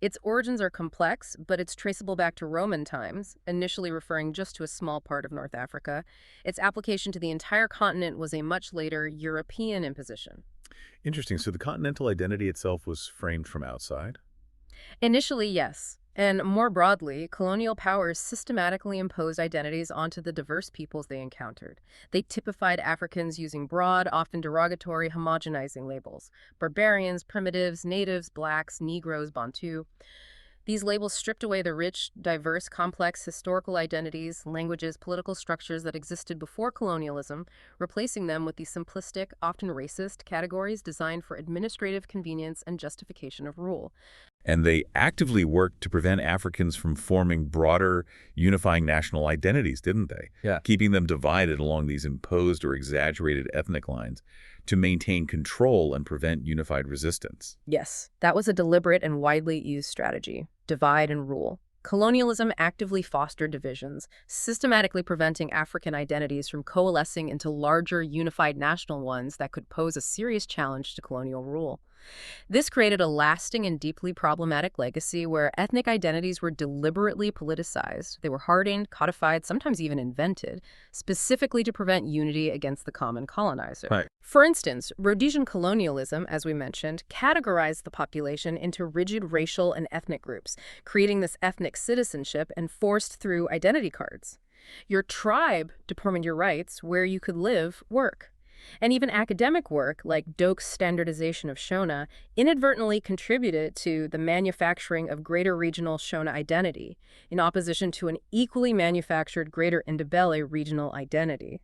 Its origins are complex, but it's traceable back to Roman times, initially referring just to a small part of North Africa. Its application to the entire continent was a much later European imposition. Interesting. So the continental identity itself was framed from outside? Initially, yes. And more broadly, colonial powers systematically imposed identities onto the diverse peoples they encountered. They typified Africans using broad, often derogatory, homogenizing labels: barbarians, primitives, natives, blacks, Negroes, Bantu. These labels stripped away the rich, diverse, complex historical identities, languages, political structures that existed before colonialism, replacing them with these simplistic, often racist categories designed for administrative convenience and justification of rule. And they actively worked to prevent Africans from forming broader, unifying national identities, didn't they? Yeah. Keeping them divided along these imposed or exaggerated ethnic lines to maintain control and prevent unified resistance. Yes, that was a deliberate and widely used strategy: divide and rule. Colonialism actively fostered divisions, systematically preventing African identities from coalescing into larger, unified national ones that could pose a serious challenge to colonial rule. This created a lasting and deeply problematic legacy where ethnic identities were deliberately politicized. They were hardened, codified, sometimes even invented, specifically to prevent unity against the common colonizer. Right. For instance, Rhodesian colonialism, as we mentioned, categorized the population into rigid racial and ethnic groups, creating this ethnic citizenship enforced through identity cards. Your tribe determined your rights, where you could live, work. And even academic work, like Doak's standardization of Shona, inadvertently contributed to the manufacturing of greater regional Shona identity, in opposition to an equally manufactured greater Ndebele regional identity.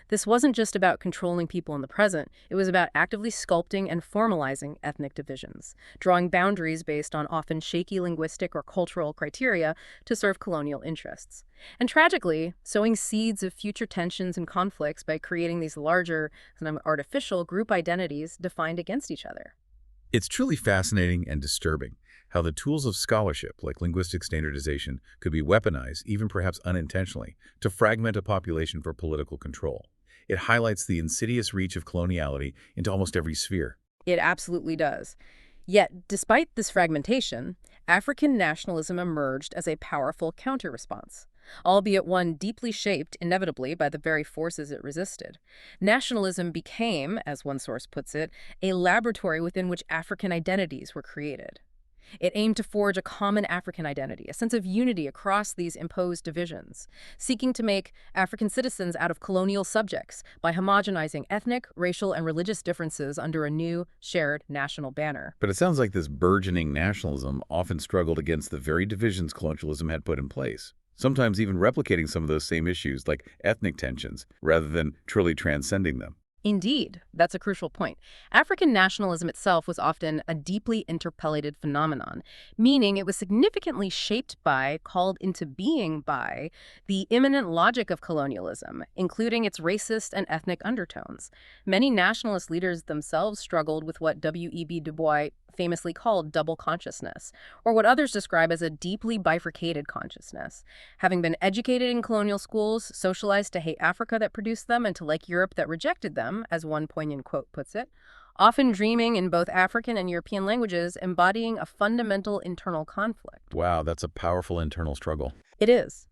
This wasn't just about controlling people in the present, it was about actively sculpting and formalizing ethnic divisions, drawing boundaries based on often shaky linguistic or cultural criteria to serve colonial interests. And tragically, sowing seeds of future tensions and conflicts by creating these larger, artificial group identities defined against each other. It's truly fascinating and disturbing how the tools of scholarship, like linguistic standardization, could be weaponized, even perhaps unintentionally, to fragment a population for political control. It highlights the insidious reach of coloniality into almost every sphere. It absolutely does. Yet, despite this fragmentation, African nationalism emerged as a powerful counter-response, albeit one deeply shaped, inevitably, by the very forces it resisted. Nationalism became, as one source puts it, a laboratory within which African identities were created. It aimed to forge a common African identity, a sense of unity across these imposed divisions, seeking to make African citizens out of colonial subjects by homogenizing ethnic, racial, and religious differences under a new, shared national banner. But it sounds like this burgeoning nationalism often struggled against the very divisions colonialism had put in place, sometimes even replicating some of those same issues like ethnic tensions, rather than truly transcending them. Indeed, that's a crucial point. African nationalism itself was often a deeply interpellated phenomenon, meaning it was significantly shaped by, called into being by, the immanent logic of colonialism, including its racist and ethnic undertones. Many nationalist leaders themselves struggled with what W.E.B. Du Bois famously called double consciousness, or what others describe as a deeply bifurcated consciousness. Having been educated in colonial schools, socialized to hate Africa that produced them and to like Europe that rejected them, as one poignant quote puts it, often dreaming in both African and European languages, embodying a fundamental internal conflict. Wow, that's a powerful internal struggle. It is.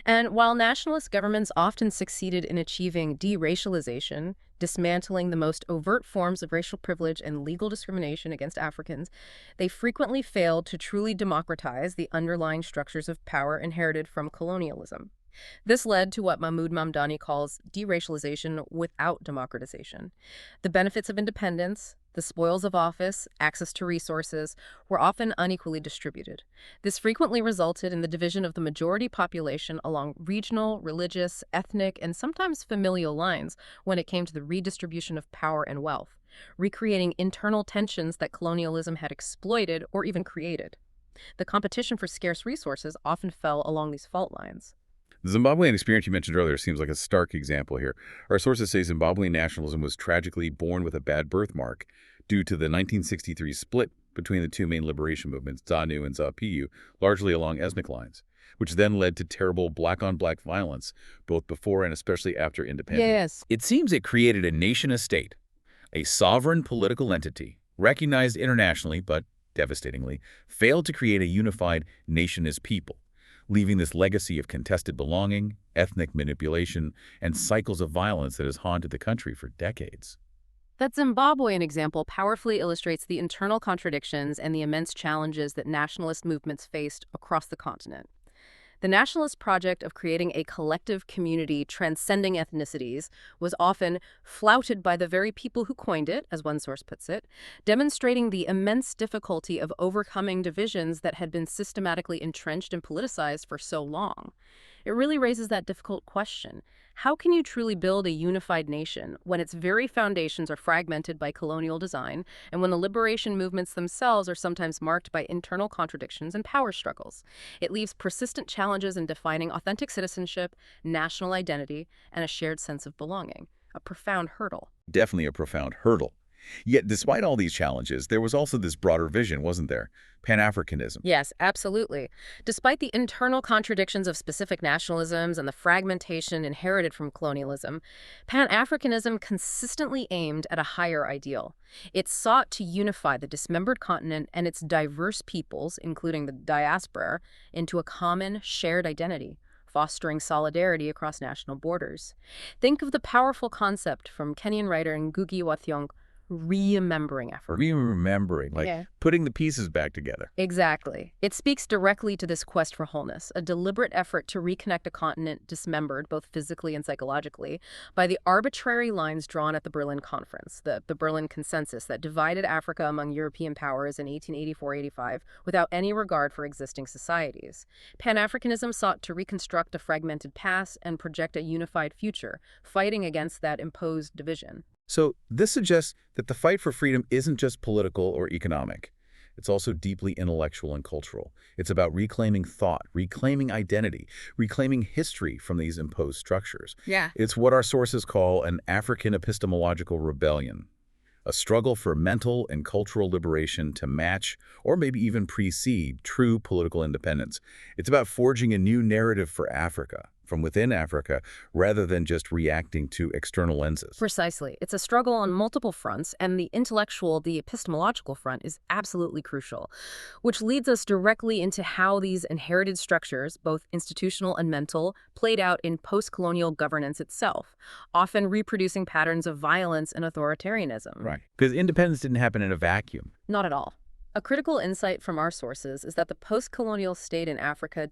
And while nationalist governments often succeeded in achieving deracialization, dismantling the most overt forms of racial privilege and legal discrimination against Africans, they frequently failed to truly democratize the underlying structures of power inherited from colonialism. This led to what Mahmoud Mamdani calls deracialization without democratization. The benefits of independence, the spoils of office, access to resources, were often unequally distributed. This frequently resulted in the division of the majority population along regional, religious, ethnic, and sometimes familial lines when it came to the redistribution of power and wealth, recreating internal tensions that colonialism had exploited or even created. The competition for scarce resources often fell along these fault lines. The Zimbabwean experience you mentioned earlier seems like a stark example here. Our sources say Zimbabwean nationalism was tragically born with a bad birthmark due to the 1963 split between the two main liberation movements, ZANU and ZAPU, largely along ethnic lines, which then led to terrible black-on-black violence, both before and especially after independence. Yes. It seems it created a nation-state, a sovereign political entity, recognized internationally but devastatingly, failed to create a unified nation as people, leaving this legacy of contested belonging, ethnic manipulation, and cycles of violence that has haunted the country for decades. That Zimbabwean example powerfully illustrates the internal contradictions and the immense challenges that nationalist movements faced across the continent. The nationalist project of creating a collective community transcending ethnicities was often flouted by the very people who coined it, as one source puts it, demonstrating the immense difficulty of overcoming divisions that had been systematically entrenched and politicized for so long. It really raises that difficult question. How can you truly build a unified nation when its very foundations are fragmented by colonial design and when the liberation movements themselves are sometimes marked by internal contradictions and power struggles? It leaves persistent challenges in defining authentic citizenship, national identity, and a shared sense of belonging. A profound hurdle. Definitely a profound hurdle. Yet, despite all these challenges, there was also this broader vision, wasn't there? Pan-Africanism. Yes, absolutely. Despite the internal contradictions of specific nationalisms and the fragmentation inherited from colonialism, Pan-Africanism consistently aimed at a higher ideal. It sought to unify the dismembered continent and its diverse peoples, including the diaspora, into a common, shared identity, fostering solidarity across national borders. Think of the powerful concept from Kenyan writer Ngugi wa Thiong'o, remembering Africa. Remembering, like Yeah. putting the pieces back together. Exactly. It speaks directly to this quest for wholeness, a deliberate effort to reconnect a continent dismembered, both physically and psychologically, by the arbitrary lines drawn at the Berlin Conference, the Berlin Consensus that divided Africa among European powers in 1884-85 without any regard for existing societies. Pan-Africanism sought to reconstruct a fragmented past and project a unified future, fighting against that imposed division. So this suggests that the fight for freedom isn't just political or economic. It's also deeply intellectual and cultural. It's about reclaiming thought, reclaiming identity, reclaiming history from these imposed structures. Yeah. It's what our sources call an African epistemological rebellion, a struggle for mental and cultural liberation to match or maybe even precede true political independence. It's about forging a new narrative for Africa, from within Africa, rather than just reacting to external lenses. Precisely. It's a struggle on multiple fronts, and the intellectual, the epistemological front is absolutely crucial, which leads us directly into how these inherited structures, both institutional and mental, played out in post-colonial governance itself, often reproducing patterns of violence and authoritarianism. Right. Because independence didn't happen in a vacuum. Not at all. A critical insight from our sources is that the post-colonial state in Africa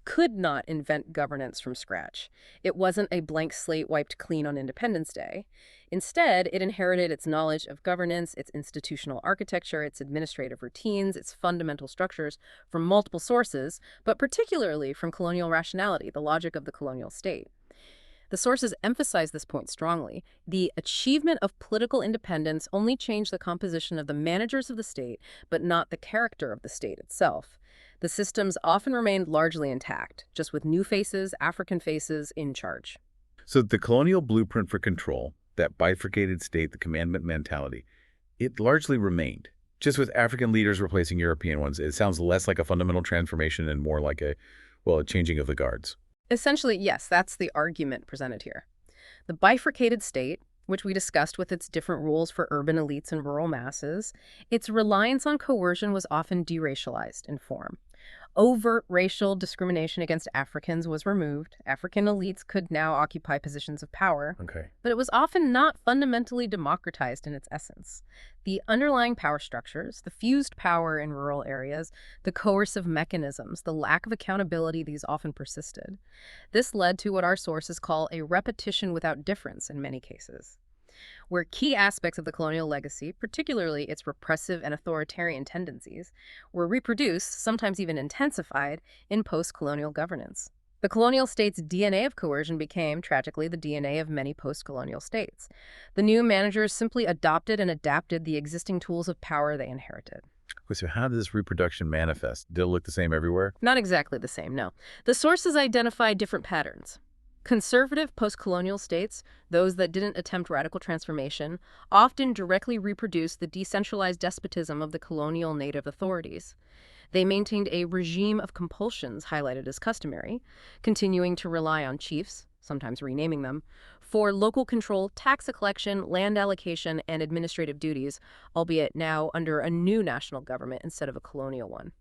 could not invent governance from scratch. It wasn't a blank slate wiped clean on Independence Day. Instead, it inherited its knowledge of governance, its institutional architecture, its administrative routines, its fundamental structures from multiple sources, but particularly from colonial rationality, the logic of the colonial state. The sources emphasize this point strongly. The achievement of political independence only changed the composition of the managers of the state, but not the character of the state itself. The systems often remained largely intact, just with new faces, African faces, in charge. So the colonial blueprint for control, that bifurcated state, the commandment mentality, it largely remained. Just with African leaders replacing European ones, it sounds less like a fundamental transformation and more like a changing of the guards. Essentially, yes, that's the argument presented here. The bifurcated state, which we discussed with its different rules for urban elites and rural masses, its reliance on coercion was often deracialized in form. Overt racial discrimination against Africans was removed. African elites could now occupy positions of power. Okay. But it was often not fundamentally democratized in its essence. The underlying power structures, the fused power in rural areas, the coercive mechanisms, the lack of accountability, these often persisted. This led to what our sources call a repetition without difference in many cases, where key aspects of the colonial legacy, particularly its repressive and authoritarian tendencies, were reproduced, sometimes even intensified, in post-colonial governance. The colonial state's DNA of coercion became, tragically, the DNA of many post-colonial states. The new managers simply adopted and adapted the existing tools of power they inherited. So how did this reproduction manifest? Did it look the same everywhere? Not exactly the same, no. The sources identified different patterns. Conservative post-colonial states, those that didn't attempt radical transformation, often directly reproduced the decentralized despotism of the colonial native authorities. They maintained a regime of compulsions highlighted as customary, continuing to rely on chiefs, sometimes renaming them, for local control, tax collection, land allocation, and administrative duties, albeit now under a new national government instead of a colonial one.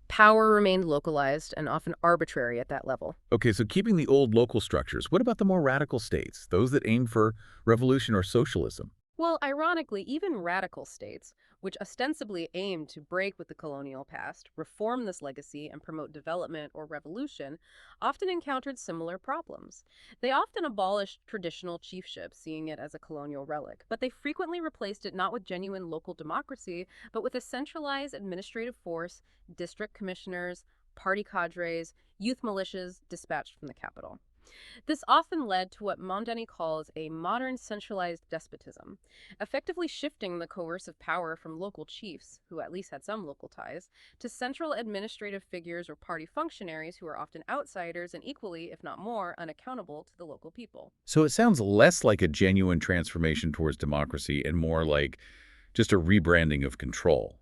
Power remained localized and often arbitrary at that level. Okay, so keeping the old local structures, what about the more radical states, those that aim for revolution or socialism? Well, ironically, even radical states, which ostensibly aimed to break with the colonial past, reform this legacy, and promote development or revolution, often encountered similar problems. They often abolished traditional chiefship, seeing it as a colonial relic, but they frequently replaced it not with genuine local democracy, but with a centralized administrative force, district commissioners, party cadres, youth militias dispatched from the capital. This often led to what Mondani calls a modern centralized despotism, effectively shifting the coercive power from local chiefs, who at least had some local ties, to central administrative figures or party functionaries who are often outsiders and equally, if not more, unaccountable to the local people. So it sounds less like a genuine transformation towards democracy and more like just a rebranding of control,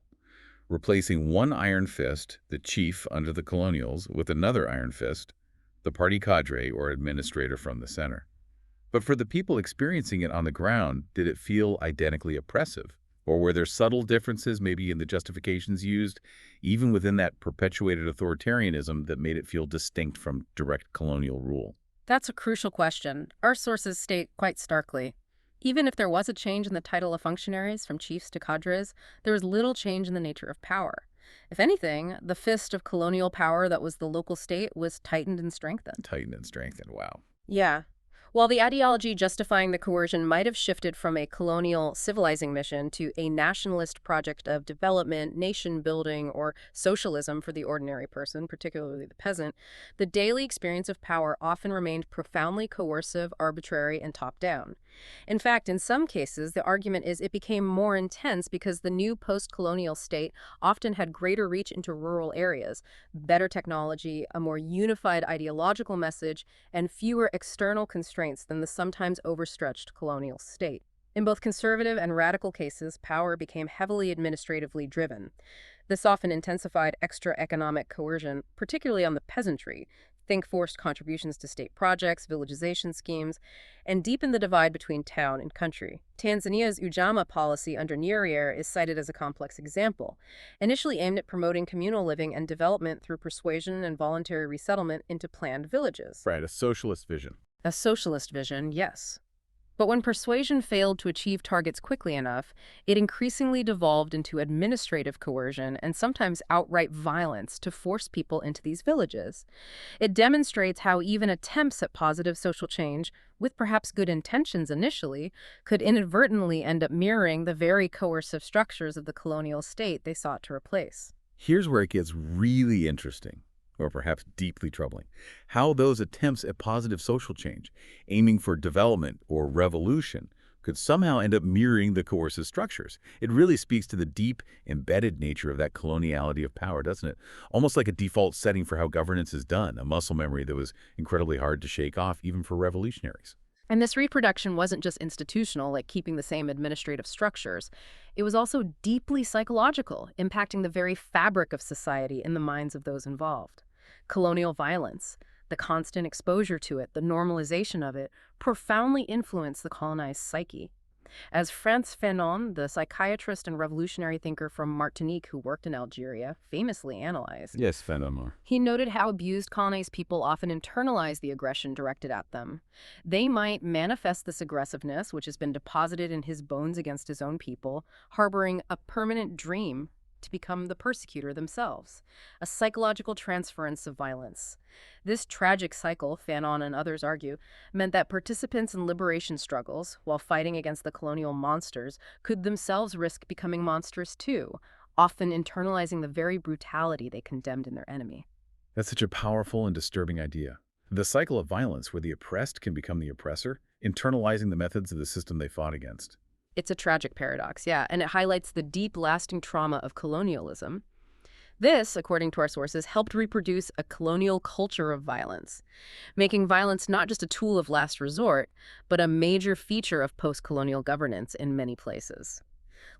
replacing one iron fist, the chief under the colonials, with another iron fist, the party cadre or administrator from the center. But for the people experiencing it on the ground, did it feel identically oppressive? Or were there subtle differences maybe in the justifications used, even within that perpetuated authoritarianism that made it feel distinct from direct colonial rule? That's a crucial question. Our sources state quite starkly. Even if there was a change in the title of functionaries from chiefs to cadres, there was little change in the nature of power. If anything, the fist of colonial power that was the local state was tightened and strengthened. Tightened and strengthened, wow. Yeah. While the ideology justifying the coercion might have shifted from a colonial civilizing mission to a nationalist project of development, nation building, or socialism for the ordinary person, particularly the peasant, the daily experience of power often remained profoundly coercive, arbitrary, and top-down. In fact, in some cases, the argument is it became more intense because the new post-colonial state often had greater reach into rural areas, better technology, a more unified ideological message, and fewer external constraints than the sometimes overstretched colonial state. In both conservative and radical cases, power became heavily administratively driven. This often intensified extra economic coercion, particularly on the peasantry. Think forced contributions to state projects, villagization schemes, and deepened the divide between town and country. Tanzania's Ujamaa policy under Nyerere is cited as a complex example, initially aimed at promoting communal living and development through persuasion and voluntary resettlement into planned villages. Right, a socialist vision. A socialist vision, yes. But when persuasion failed to achieve targets quickly enough, it increasingly devolved into administrative coercion and sometimes outright violence to force people into these villages. It demonstrates how even attempts at positive social change, with perhaps good intentions initially, could inadvertently end up mirroring the very coercive structures of the colonial state they sought to replace. Here's where it gets really interesting, or perhaps deeply troubling. How those attempts at positive social change, aiming for development or revolution, could somehow end up mirroring the coercive structures. It really speaks to the deep, embedded nature of that coloniality of power, doesn't it? Almost like a default setting for how governance is done, a muscle memory that was incredibly hard to shake off even for revolutionaries. And this reproduction wasn't just institutional, like keeping the same administrative structures. It was also deeply psychological, impacting the very fabric of society in the minds of those involved. Colonial violence, the constant exposure to it, the normalization of it, profoundly influenced the colonized psyche. As Frantz Fanon, the psychiatrist and revolutionary thinker from Martinique who worked in Algeria, famously analyzed, Yes, Fanon. he noted how abused colonized people often internalize the aggression directed at them. They might manifest this aggressiveness, which has been deposited in his bones against his own people, harboring a permanent dream to become the persecutor themselves, a psychological transference of violence. This tragic cycle, Fanon and others argue, meant that participants in liberation struggles, while fighting against the colonial monsters, could themselves risk becoming monsters too, often internalizing the very brutality they condemned in their enemy. That's such a powerful and disturbing idea. The cycle of violence where the oppressed can become the oppressor, internalizing the methods of the system they fought against. It's a tragic paradox, yeah, and it highlights the deep, lasting trauma of colonialism. This, according to our sources, helped reproduce a colonial culture of violence, making violence not just a tool of last resort, but a major feature of post-colonial governance in many places.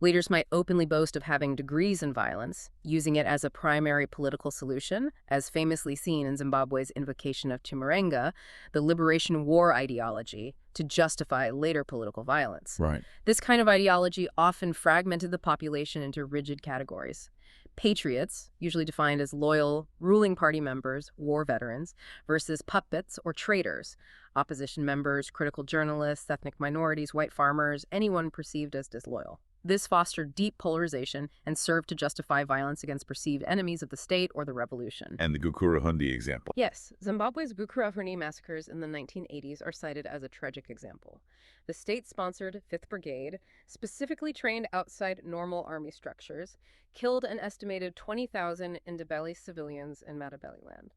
Leaders might openly boast of having degrees in violence, using it as a primary political solution, as famously seen in Zimbabwe's invocation of Chimurenga, the liberation war ideology, to justify later political violence. Right. This kind of ideology often fragmented the population into rigid categories. Patriots, usually defined as loyal ruling party members, war veterans, versus puppets or traitors, opposition members, critical journalists, ethnic minorities, white farmers, anyone perceived as disloyal. This fostered deep polarization and served to justify violence against perceived enemies of the state or the revolution. And the Gukurahundi example. Yes, Zimbabwe's Gukurahundi massacres in the 1980s are cited as a tragic example. The state-sponsored 5th Brigade, specifically trained outside normal army structures, killed an estimated 20,000 Ndebele civilians in Matabeleland.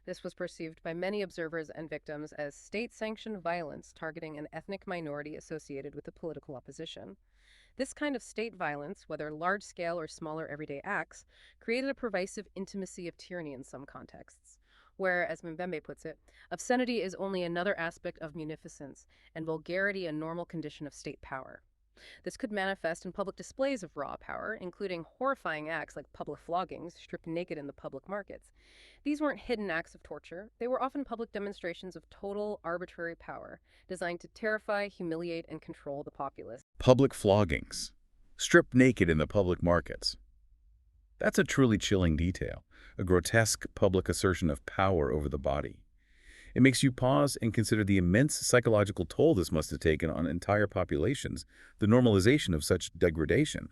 This was perceived by many observers and victims as state-sanctioned violence targeting an ethnic minority associated with the political opposition. This kind of state violence, whether large-scale or smaller everyday acts, created a pervasive intimacy of tyranny in some contexts, where, as Mbembe puts it, obscenity is only another aspect of munificence and vulgarity a normal condition of state power. This could manifest in public displays of raw power, including horrifying acts like public floggings, stripped naked in the public markets. These weren't hidden acts of torture. They were often public demonstrations of total, arbitrary power, designed to terrify, humiliate, and control the populace. Public floggings. Stripped naked in the public markets. That's a truly chilling detail, a grotesque public assertion of power over the body. It makes you pause and consider the immense psychological toll this must have taken on entire populations, the normalization of such degradation.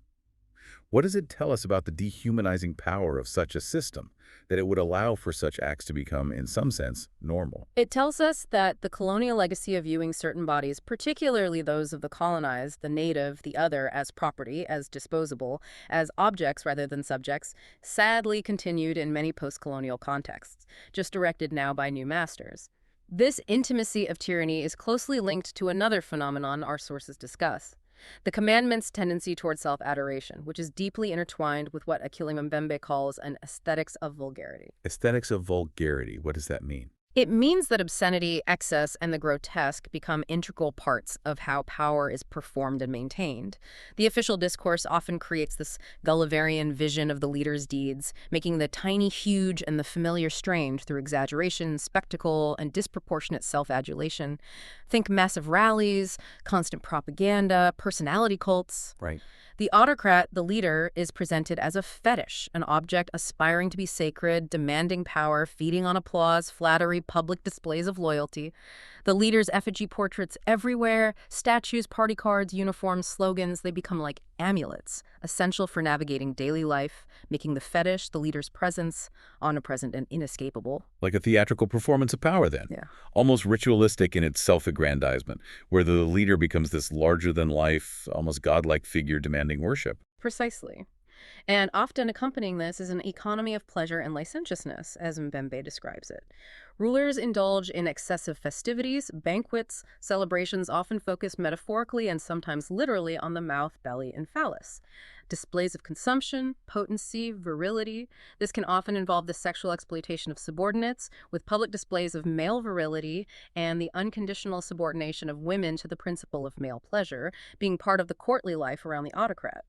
What does it tell us about the dehumanizing power of such a system, that it would allow for such acts to become, in some sense, normal? It tells us that the colonial legacy of viewing certain bodies, particularly those of the colonized, the native, the other, as property, as disposable, as objects rather than subjects, sadly continued in many post-colonial contexts, just directed now by new masters. This intimacy of tyranny is closely linked to another phenomenon our sources discuss: the commandment's tendency toward self-adoration, which is deeply intertwined with what Achille Mbembe calls an aesthetics of vulgarity. Aesthetics of vulgarity, what does that mean? It means that obscenity, excess, and the grotesque become integral parts of how power is performed and maintained. The official discourse often creates this Gulliverian vision of the leader's deeds, making the tiny huge and the familiar strange through exaggeration, spectacle, and disproportionate self-adulation. Think massive rallies, constant propaganda, personality cults. Right. The autocrat, the leader, is presented as a fetish, an object aspiring to be sacred, demanding power, feeding on applause, flattery, public displays of loyalty. The leader's effigy portraits everywhere, statues, party cards, uniforms, slogans, they become like amulets, essential for navigating daily life, making the fetish, the leader's presence, omnipresent and inescapable. Like a theatrical performance of power, then. Yeah. Almost ritualistic in its self-aggrandizement, where the leader becomes this larger-than-life, almost godlike figure demanding worship. Precisely. And often accompanying this is an economy of pleasure and licentiousness, as Mbembe describes it. Rulers indulge in excessive festivities, banquets, celebrations often focus metaphorically and sometimes literally on the mouth, belly, and phallus. Displays of consumption, potency, virility. This can often involve the sexual exploitation of subordinates, with public displays of male virility and the unconditional subordination of women to the principle of male pleasure being part of the courtly life around the autocrat.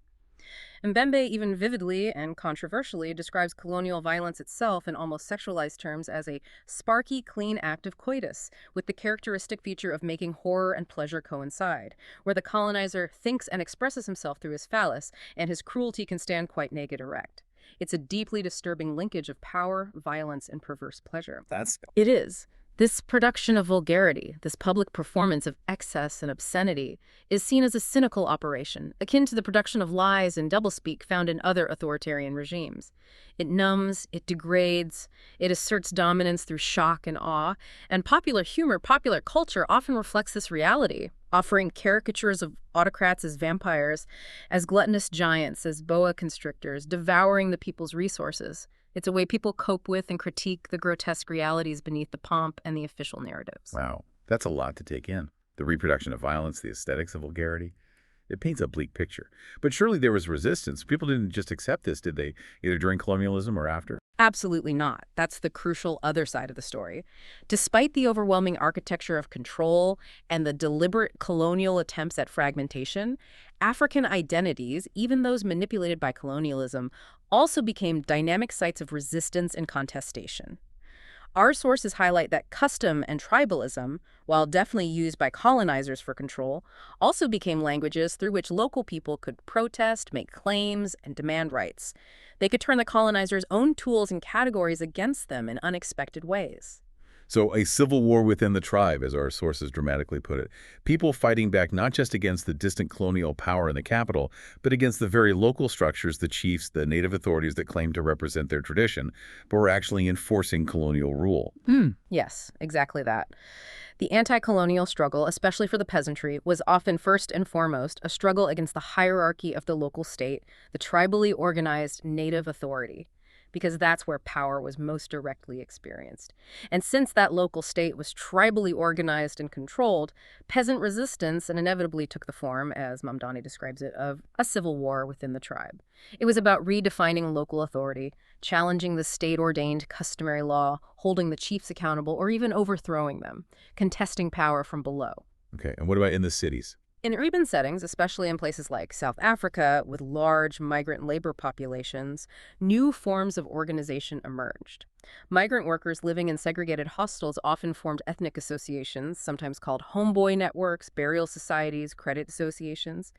Mbembe even vividly and controversially describes colonial violence itself in almost sexualized terms as a sparky, clean act of coitus, with the characteristic feature of making horror and pleasure coincide, where the colonizer thinks and expresses himself through his phallus, and his cruelty can stand quite naked erect. It's a deeply disturbing linkage of power, violence, and perverse pleasure. It is. This production of vulgarity, this public performance of excess and obscenity, is seen as a cynical operation, akin to the production of lies and doublespeak found in other authoritarian regimes. It numbs, it degrades, it asserts dominance through shock and awe, and popular humor, popular culture often reflects this reality, offering caricatures of autocrats as vampires, as gluttonous giants, as boa constrictors, devouring the people's resources. It's a way people cope with and critique the grotesque realities beneath the pomp and the official narratives. Wow, that's a lot to take in. The reproduction of violence, the aesthetics of vulgarity. It paints a bleak picture. But surely there was resistance. People didn't just accept this, did they? Either during colonialism or after? Absolutely not. That's the crucial other side of the story. Despite the overwhelming architecture of control and the deliberate colonial attempts at fragmentation, African identities, even those manipulated by colonialism, also became dynamic sites of resistance and contestation. Our sources highlight that custom and tribalism, while definitely used by colonizers for control, also became languages through which local people could protest, make claims, and demand rights. They could turn the colonizers' own tools and categories against them in unexpected ways. So a civil war within the tribe, as our sources dramatically put it. People fighting back not just against the distant colonial power in the capital, but against the very local structures, the chiefs, the native authorities that claimed to represent their tradition, but were actually enforcing colonial rule. Yes, exactly that. The anti-colonial struggle, especially for the peasantry, was often first and foremost a struggle against the hierarchy of the local state, the tribally organized native authority, because that's where power was most directly experienced. And since that local state was tribally organized and controlled, peasant resistance inevitably took the form, as Mamdani describes it, of a civil war within the tribe. It was about redefining local authority, challenging the state-ordained customary law, holding the chiefs accountable, or even overthrowing them, contesting power from below. Okay, and what about in the cities? In urban settings, especially in places like South Africa with large migrant labor populations, new forms of organization emerged. Migrant workers living in segregated hostels often formed ethnic associations, sometimes called homeboy networks, burial societies, credit associations.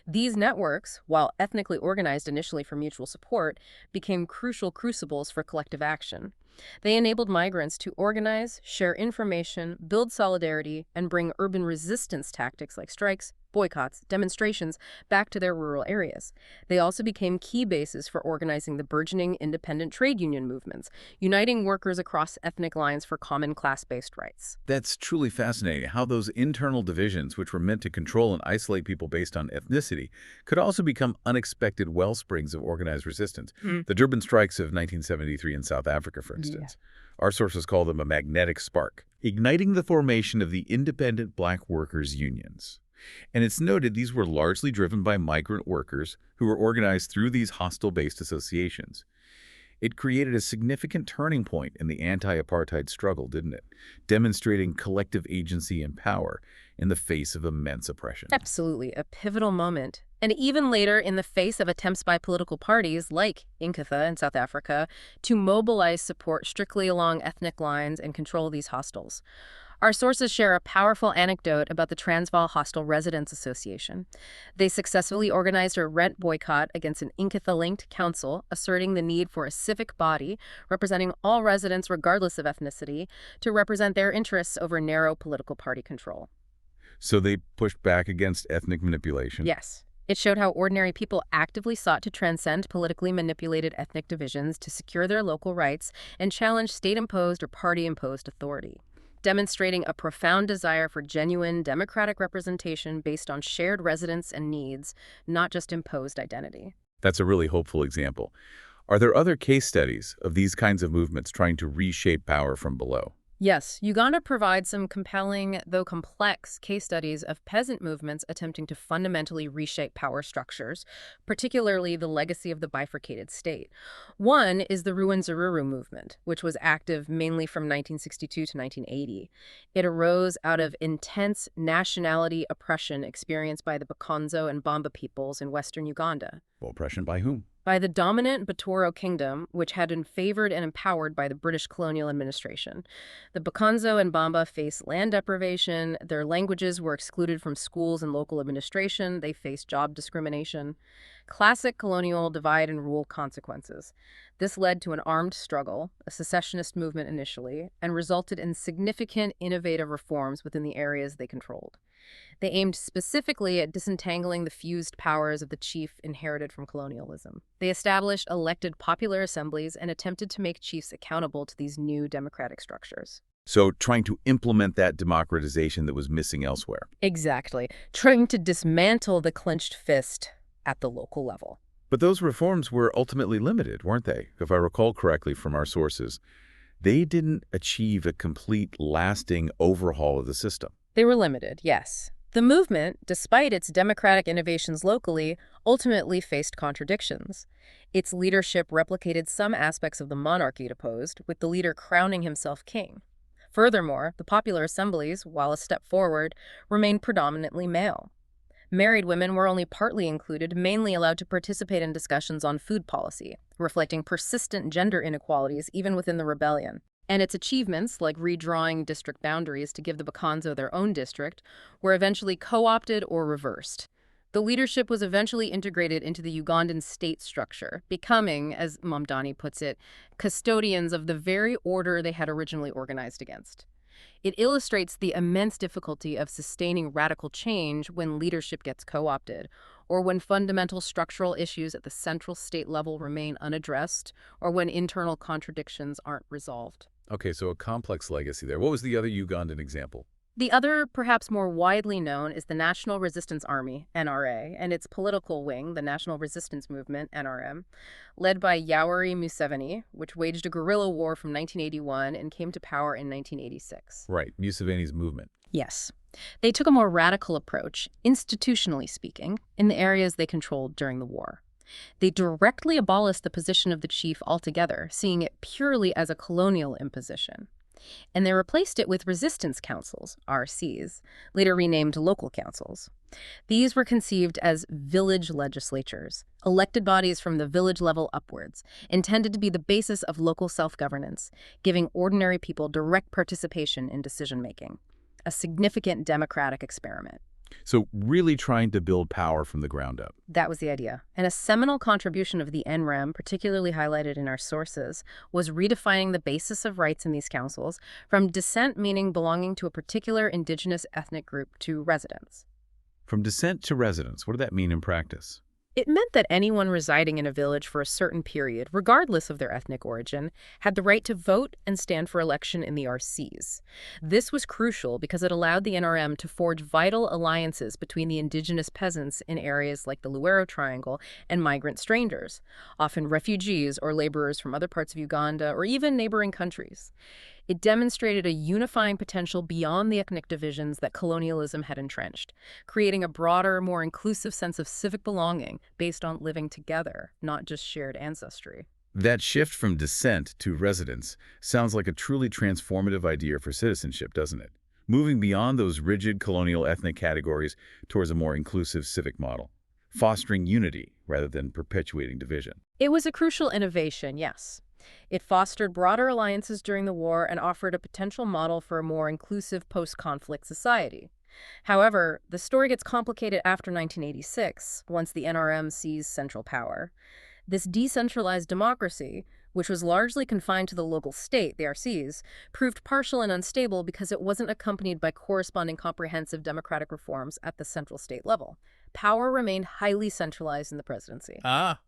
These networks, while ethnically organized initially for mutual support, became crucial crucibles for collective action. They enabled migrants to organize, share information, build solidarity, and bring urban resistance tactics like strikes, boycotts, demonstrations back to their rural areas. They also became key bases for organizing the burgeoning independent trade union movements, uniting workers across ethnic lines for common class-based rights. That's truly fascinating, how those internal divisions, which were meant to control and isolate people based on ethnicity, could also become unexpected wellsprings of organized resistance. The Durban strikes of 1973 in South Africa, for instance. Our sources call them a magnetic spark, igniting the formation of the independent black workers' unions. And it's noted these were largely driven by migrant workers who were organized through these hostile-based associations. It created a significant turning point in the anti-apartheid struggle, didn't it? Demonstrating collective agency and power in the face of immense oppression. Absolutely, a pivotal moment. And even later, in the face of attempts by political parties like Inkatha in South Africa to mobilize support strictly along ethnic lines and control these hostels. Our sources share a powerful anecdote about the Transvaal Hostel Residents Association. They successfully organized a rent boycott against an Inkatha-linked council, asserting the need for a civic body representing all residents regardless of ethnicity to represent their interests over narrow political party control. So they pushed back against ethnic manipulation. Yes. It showed how ordinary people actively sought to transcend politically manipulated ethnic divisions to secure their local rights and challenge state-imposed or party-imposed authority, demonstrating a profound desire for genuine democratic representation based on shared residents and needs, not just imposed identity. That's a really hopeful example. Are there other case studies of these kinds of movements trying to reshape power from below? Yes, Uganda provides some compelling, though complex, case studies of peasant movements attempting to fundamentally reshape power structures, particularly the legacy of the bifurcated state. One is the Rwenzururu movement, which was active mainly from 1962 to 1980. It arose out of intense nationality oppression experienced by the Bakonzo and Bamba peoples in western Uganda. Well, oppression by whom? By the dominant Batoro kingdom, which had been favored and empowered by the British colonial administration. The Bakonzo and Bamba faced land deprivation, their languages were excluded from schools and local administration, they faced job discrimination. Classic colonial divide and rule consequences. This led to an armed struggle, a secessionist movement initially, and resulted in significant innovative reforms within the areas they controlled. They aimed specifically at disentangling the fused powers of the chief inherited from colonialism. They established elected popular assemblies and attempted to make chiefs accountable to these new democratic structures. So trying to implement that democratization that was missing elsewhere. Exactly. Trying to dismantle the clenched fist at the local level. But those reforms were ultimately limited, weren't they? If I recall correctly from our sources, they didn't achieve a complete, lasting overhaul of the system. They were limited, yes. The movement, despite its democratic innovations locally, ultimately faced contradictions. Its leadership replicated some aspects of the monarchy it opposed, with the leader crowning himself king. Furthermore, the popular assemblies, while a step forward, remained predominantly male. Married women were only partly included, mainly allowed to participate in discussions on food policy, reflecting persistent gender inequalities even within the rebellion. And its achievements, like redrawing district boundaries to give the Bakanzo their own district, were eventually co-opted or reversed. The leadership was eventually integrated into the Ugandan state structure, becoming, as Mamdani puts it, custodians of the very order they had originally organized against. It illustrates the immense difficulty of sustaining radical change when leadership gets co-opted, or when fundamental structural issues at the central state level remain unaddressed, or when internal contradictions aren't resolved. Okay, so a complex legacy there. What was the other Ugandan example? The other, perhaps more widely known, is the National Resistance Army, NRA, and its political wing, the National Resistance Movement, NRM, led by Yoweri Museveni, which waged a guerrilla war from 1981 and came to power in 1986. Right, Museveni's movement. Yes. They took a more radical approach, institutionally speaking, in the areas they controlled during the war. They directly abolished the position of the chief altogether, seeing it purely as a colonial imposition. And they replaced it with resistance councils, RCs, later renamed local councils. These were conceived as village legislatures, elected bodies from the village level upwards, intended to be the basis of local self-governance, giving ordinary people direct participation in decision-making. A significant democratic experiment. So really trying to build power from the ground up. That was the idea. And a seminal contribution of the NREM, particularly highlighted in our sources, was redefining the basis of rights in these councils from descent, meaning belonging to a particular indigenous ethnic group, to residence. From descent to residence, what did that mean in practice? It meant that anyone residing in a village for a certain period, regardless of their ethnic origin, had the right to vote and stand for election in the RCs. This was crucial because it allowed the NRM to forge vital alliances between the indigenous peasants in areas like the Luero Triangle and migrant strangers, often refugees or laborers from other parts of Uganda or even neighboring countries. It demonstrated a unifying potential beyond the ethnic divisions that colonialism had entrenched, creating a broader, more inclusive sense of civic belonging based on living together, not just shared ancestry. That shift from descent to residence sounds like a truly transformative idea for citizenship, doesn't it? Moving beyond those rigid colonial ethnic categories towards a more inclusive civic model, fostering unity rather than perpetuating division. It was a crucial innovation, yes. It fostered broader alliances during the war and offered a potential model for a more inclusive post-conflict society. However, the story gets complicated after 1986, once the NRM seized central power. This decentralized democracy, which was largely confined to the local state, the RCs, proved partial and unstable because it wasn't accompanied by corresponding comprehensive democratic reforms at the central state level. Power remained highly centralized in the presidency.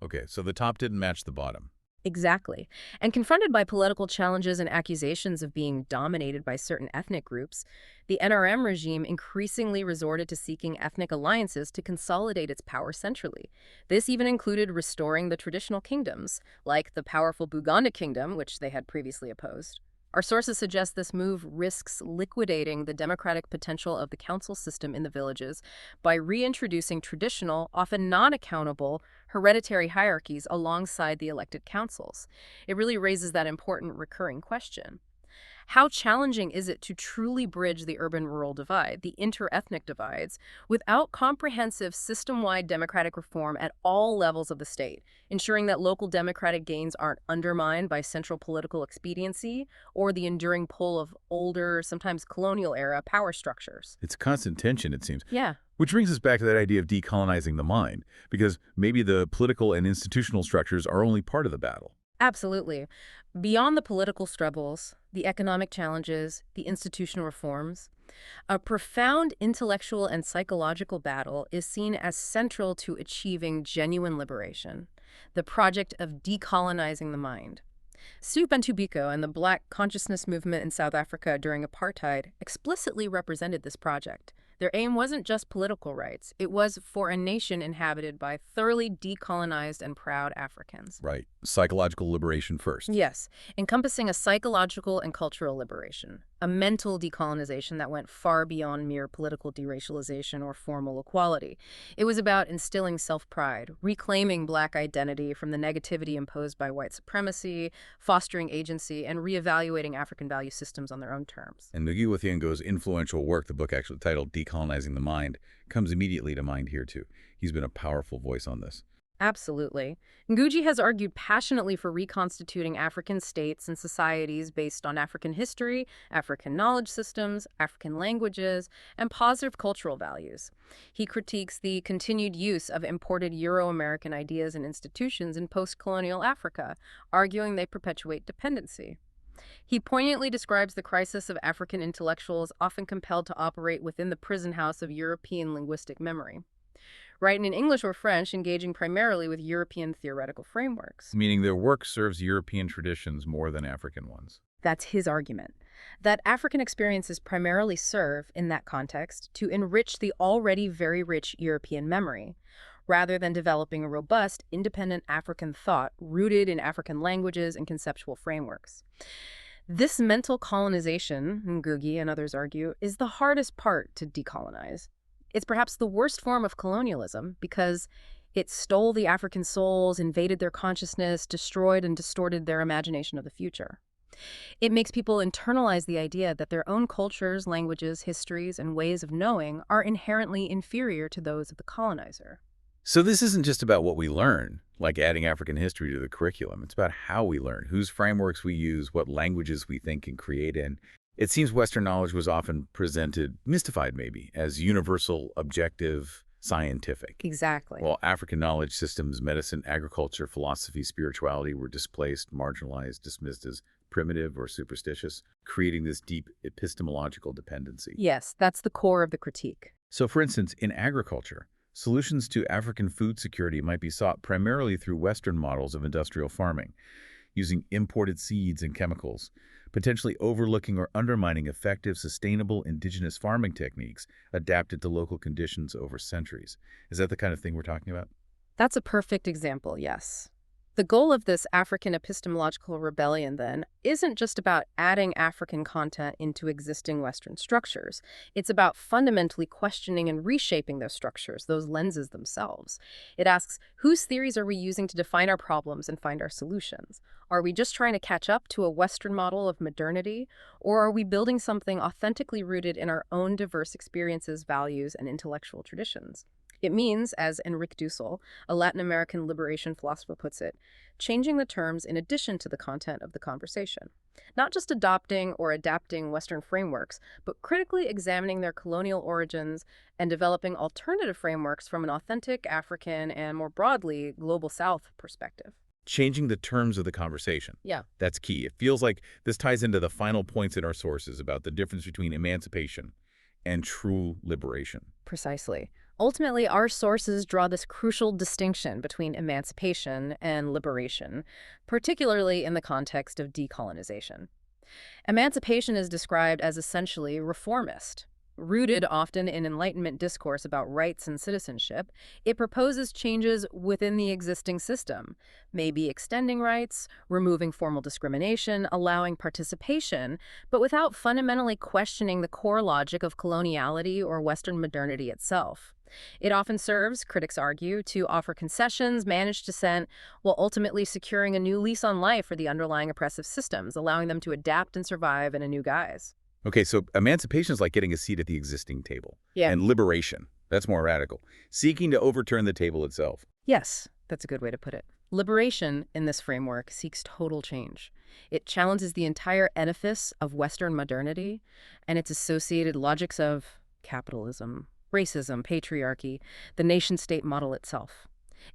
Okay, so the top didn't match the bottom. Exactly. And confronted by political challenges and accusations of being dominated by certain ethnic groups, the NRM regime increasingly resorted to seeking ethnic alliances to consolidate its power centrally. This even included restoring the traditional kingdoms, like the powerful Buganda kingdom, which they had previously opposed. Our sources suggest this move risks liquidating the democratic potential of the council system in the villages by reintroducing traditional, often non-accountable, hereditary hierarchies alongside the elected councils. It really raises that important recurring question. How challenging is it to truly bridge the urban-rural divide, the inter-ethnic divides, without comprehensive system-wide democratic reform at all levels of the state, ensuring that local democratic gains aren't undermined by central political expediency or the enduring pull of older, sometimes colonial-era power structures? It's constant tension, it seems. Yeah. Which brings us back to that idea of decolonizing the mind, because maybe the political and institutional structures are only part of the battle. Absolutely. Beyond the political struggles, the economic challenges, the institutional reforms, a profound intellectual and psychological battle is seen as central to achieving genuine liberation, the project of decolonizing the mind. Stu Bentubiko and the Black consciousness movement in South Africa during apartheid explicitly represented this project. Their aim wasn't just political rights. It was for a nation inhabited by thoroughly decolonized and proud Africans. Right. Psychological liberation first. Yes, encompassing a psychological and cultural liberation, a mental decolonization that went far beyond mere political deracialization or formal equality. It was about instilling self-pride, reclaiming Black identity from the negativity imposed by white supremacy, fostering agency, and reevaluating African value systems on their own terms. And Ngugi wa Thiong'o's influential work, the book actually titled Decolonizing the Mind, comes immediately to mind here too. He's been a powerful voice on this. Absolutely. Ngugi has argued passionately for reconstituting African states and societies based on African history, African knowledge systems, African languages, and positive cultural values. He critiques the continued use of imported Euro-American ideas and institutions in post-colonial Africa, arguing they perpetuate dependency. He poignantly describes the crisis of African intellectuals often compelled to operate within the prison house of European linguistic memory. Written in English or French, engaging primarily with European theoretical frameworks. Meaning their work serves European traditions more than African ones. That's his argument. That African experiences primarily serve, in that context, to enrich the already very rich European memory, rather than developing a robust, independent African thought rooted in African languages and conceptual frameworks. This mental colonization, Ngugi and others argue, is the hardest part to decolonize. It's perhaps the worst form of colonialism because it stole the African souls, invaded their consciousness, destroyed and distorted their imagination of the future. It makes people internalize the idea that their own cultures, languages, histories, and ways of knowing are inherently inferior to those of the colonizer. So this isn't just about what we learn, like adding African history to the curriculum. It's about how we learn, whose frameworks we use, what languages we think and create in. It seems Western knowledge was often presented, mystified maybe, as universal, objective, scientific. Exactly. While African knowledge systems, medicine, agriculture, philosophy, spirituality were displaced, marginalized, dismissed as primitive or superstitious, creating this deep epistemological dependency. Yes, that's the core of the critique. So for instance, in agriculture, solutions to African food security might be sought primarily through Western models of industrial farming, using imported seeds and chemicals, potentially overlooking or undermining effective, sustainable indigenous farming techniques adapted to local conditions over centuries. Is that the kind of thing we're talking about? That's a perfect example, yes. The goal of this African epistemological rebellion, then, isn't just about adding African content into existing Western structures. It's about fundamentally questioning and reshaping those structures, those lenses themselves. It asks, whose theories are we using to define our problems and find our solutions? Are we just trying to catch up to a Western model of modernity, or are we building something authentically rooted in our own diverse experiences, values, and intellectual traditions? It means, as Enrique Dussel, a Latin American liberation philosopher, puts it, changing the terms in addition to the content of the conversation. Not just adopting or adapting Western frameworks, but critically examining their colonial origins and developing alternative frameworks from an authentic African and, more broadly, Global South perspective. Changing the terms of the conversation. Yeah. That's key. It feels like this ties into the final points in our sources about the difference between emancipation and true liberation. Precisely. Ultimately, our sources draw this crucial distinction between emancipation and liberation, particularly in the context of decolonization. Emancipation is described as essentially reformist. Rooted often in Enlightenment discourse about rights and citizenship, it proposes changes within the existing system, maybe extending rights, removing formal discrimination, allowing participation, but without fundamentally questioning the core logic of coloniality or Western modernity itself. It often serves, critics argue, to offer concessions, manage dissent, while ultimately securing a new lease on life for the underlying oppressive systems, allowing them to adapt and survive in a new guise. Okay, so emancipation is like getting a seat at the existing table. Yeah. And liberation, that's more radical. Seeking to overturn the table itself. Yes, that's a good way to put it. Liberation, in this framework, seeks total change. It challenges the entire edifice of Western modernity and its associated logics of capitalism, racism, patriarchy, the nation-state model itself.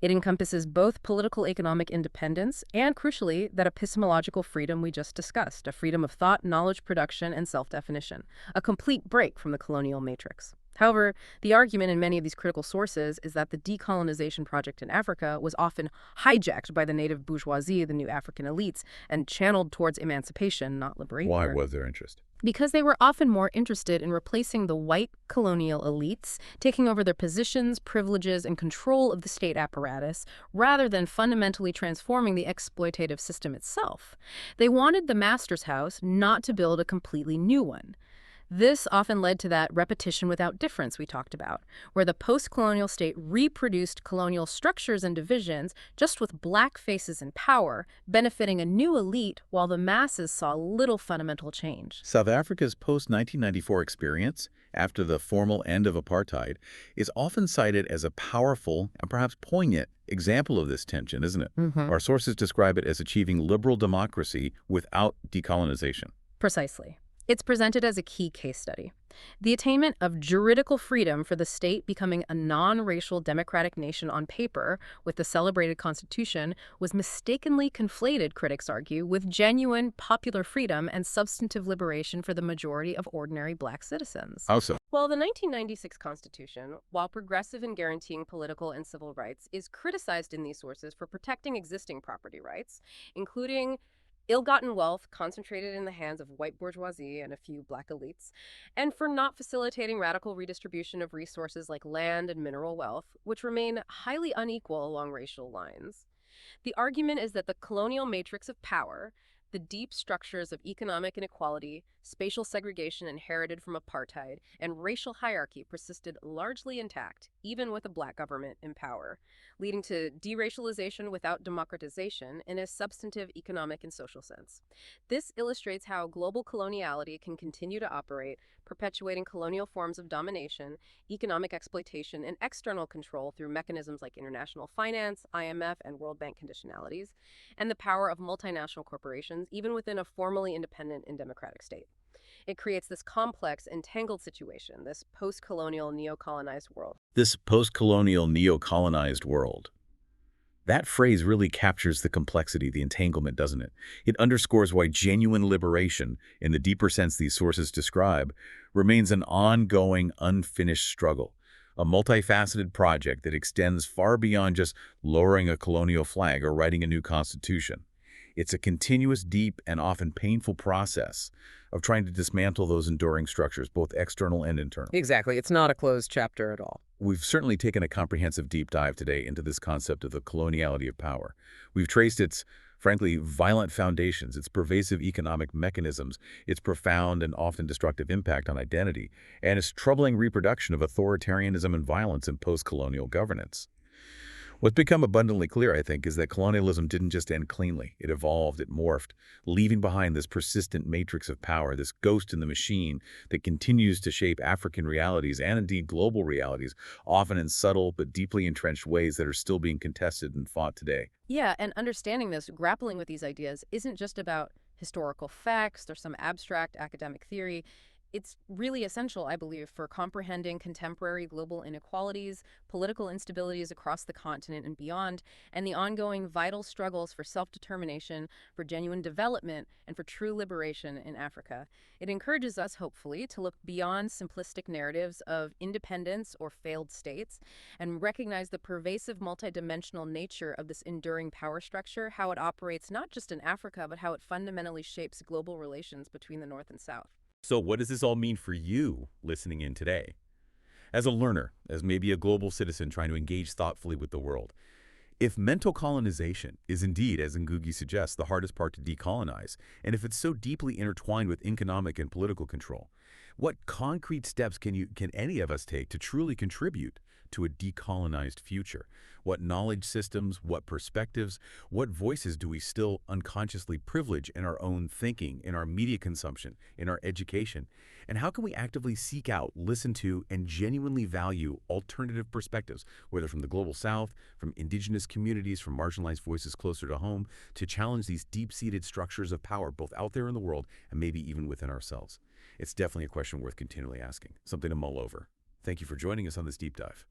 It encompasses both political economic independence and, crucially, that epistemological freedom we just discussed, a freedom of thought, knowledge production, and self-definition, a complete break from the colonial matrix. However, the argument in many of these critical sources is that the decolonization project in Africa was often hijacked by the native bourgeoisie, the new African elites, and channeled towards emancipation, not liberation. Why was there interest? Because they were often more interested in replacing the white colonial elites, taking over their positions, privileges, and control of the state apparatus, rather than fundamentally transforming the exploitative system itself. They wanted the master's house, not to build a completely new one. This often led to that repetition without difference we talked about, where the post-colonial state reproduced colonial structures and divisions just with black faces in power, benefiting a new elite while the masses saw little fundamental change. South Africa's post-1994 experience, after the formal end of apartheid, is often cited as a powerful and perhaps poignant example of this tension, isn't it? Hmm. Our sources describe it as achieving liberal democracy without decolonization. Precisely. It's presented as a key case study. The attainment of juridical freedom for the state becoming a non-racial democratic nation on paper with the celebrated Constitution was mistakenly conflated, critics argue, with genuine popular freedom and substantive liberation for the majority of ordinary black citizens. How so? Well, the 1996 Constitution, while progressive in guaranteeing political and civil rights, is criticized in these sources for protecting existing property rights, including ill-gotten wealth concentrated in the hands of white bourgeoisie and a few black elites, and for not facilitating radical redistribution of resources like land and mineral wealth, which remain highly unequal along racial lines. The argument is that the colonial matrix of power, the deep structures of economic inequality, spatial segregation inherited from apartheid, and racial hierarchy persisted largely intact, even with a black government in power, leading to deracialization without democratization in a substantive economic and social sense. This illustrates how global coloniality can continue to operate, perpetuating colonial forms of domination, economic exploitation, and external control through mechanisms like international finance, IMF, and World Bank conditionalities, and the power of multinational corporations, even within a formally independent and democratic state. It creates this complex, entangled situation, this post-colonial, neo-colonized world. This post-colonial, neo-colonized world. That phrase really captures the complexity, the entanglement, doesn't it? It underscores why genuine liberation, in the deeper sense these sources describe, remains an ongoing, unfinished struggle, a multifaceted project that extends far beyond just lowering a colonial flag or writing a new constitution. It's a continuous, deep, and often painful process of trying to dismantle those enduring structures, both external and internal. Exactly. It's not a closed chapter at all. We've certainly taken a comprehensive deep dive today into this concept of the coloniality of power. We've traced its, frankly, violent foundations, its pervasive economic mechanisms, its profound and often destructive impact on identity, and its troubling reproduction of authoritarianism and violence in post-colonial governance. What's become abundantly clear, I think, is that colonialism didn't just end cleanly. It evolved, it morphed, leaving behind this persistent matrix of power, this ghost in the machine that continues to shape African realities and indeed global realities, often in subtle but deeply entrenched ways that are still being contested and fought today. Yeah, and understanding this, grappling with these ideas, isn't just about historical facts or some abstract academic theory. It's really essential, I believe, for comprehending contemporary global inequalities, political instabilities across the continent and beyond, and the ongoing vital struggles for self-determination, for genuine development, and for true liberation in Africa. It encourages us, hopefully, to look beyond simplistic narratives of independence or failed states and recognize the pervasive multidimensional nature of this enduring power structure, how it operates not just in Africa, but how it fundamentally shapes global relations between the North and South. So what does this all mean for you listening in today? As a learner, as maybe a global citizen trying to engage thoughtfully with the world, if mental colonization is indeed, as Ngugi suggests, the hardest part to decolonize, and if it's so deeply intertwined with economic and political control, what concrete steps can any of us take to truly contribute to a decolonized future? What knowledge systems, what perspectives, what voices do we still unconsciously privilege in our own thinking, in our media consumption, in our education? And how can we actively seek out, listen to, and genuinely value alternative perspectives, whether from the global south, from indigenous communities, from marginalized voices closer to home, to challenge these deep-seated structures of power, both out there in the world and maybe even within ourselves? It's definitely a question worth continually asking, something to mull over. Thank you for joining us on this deep dive.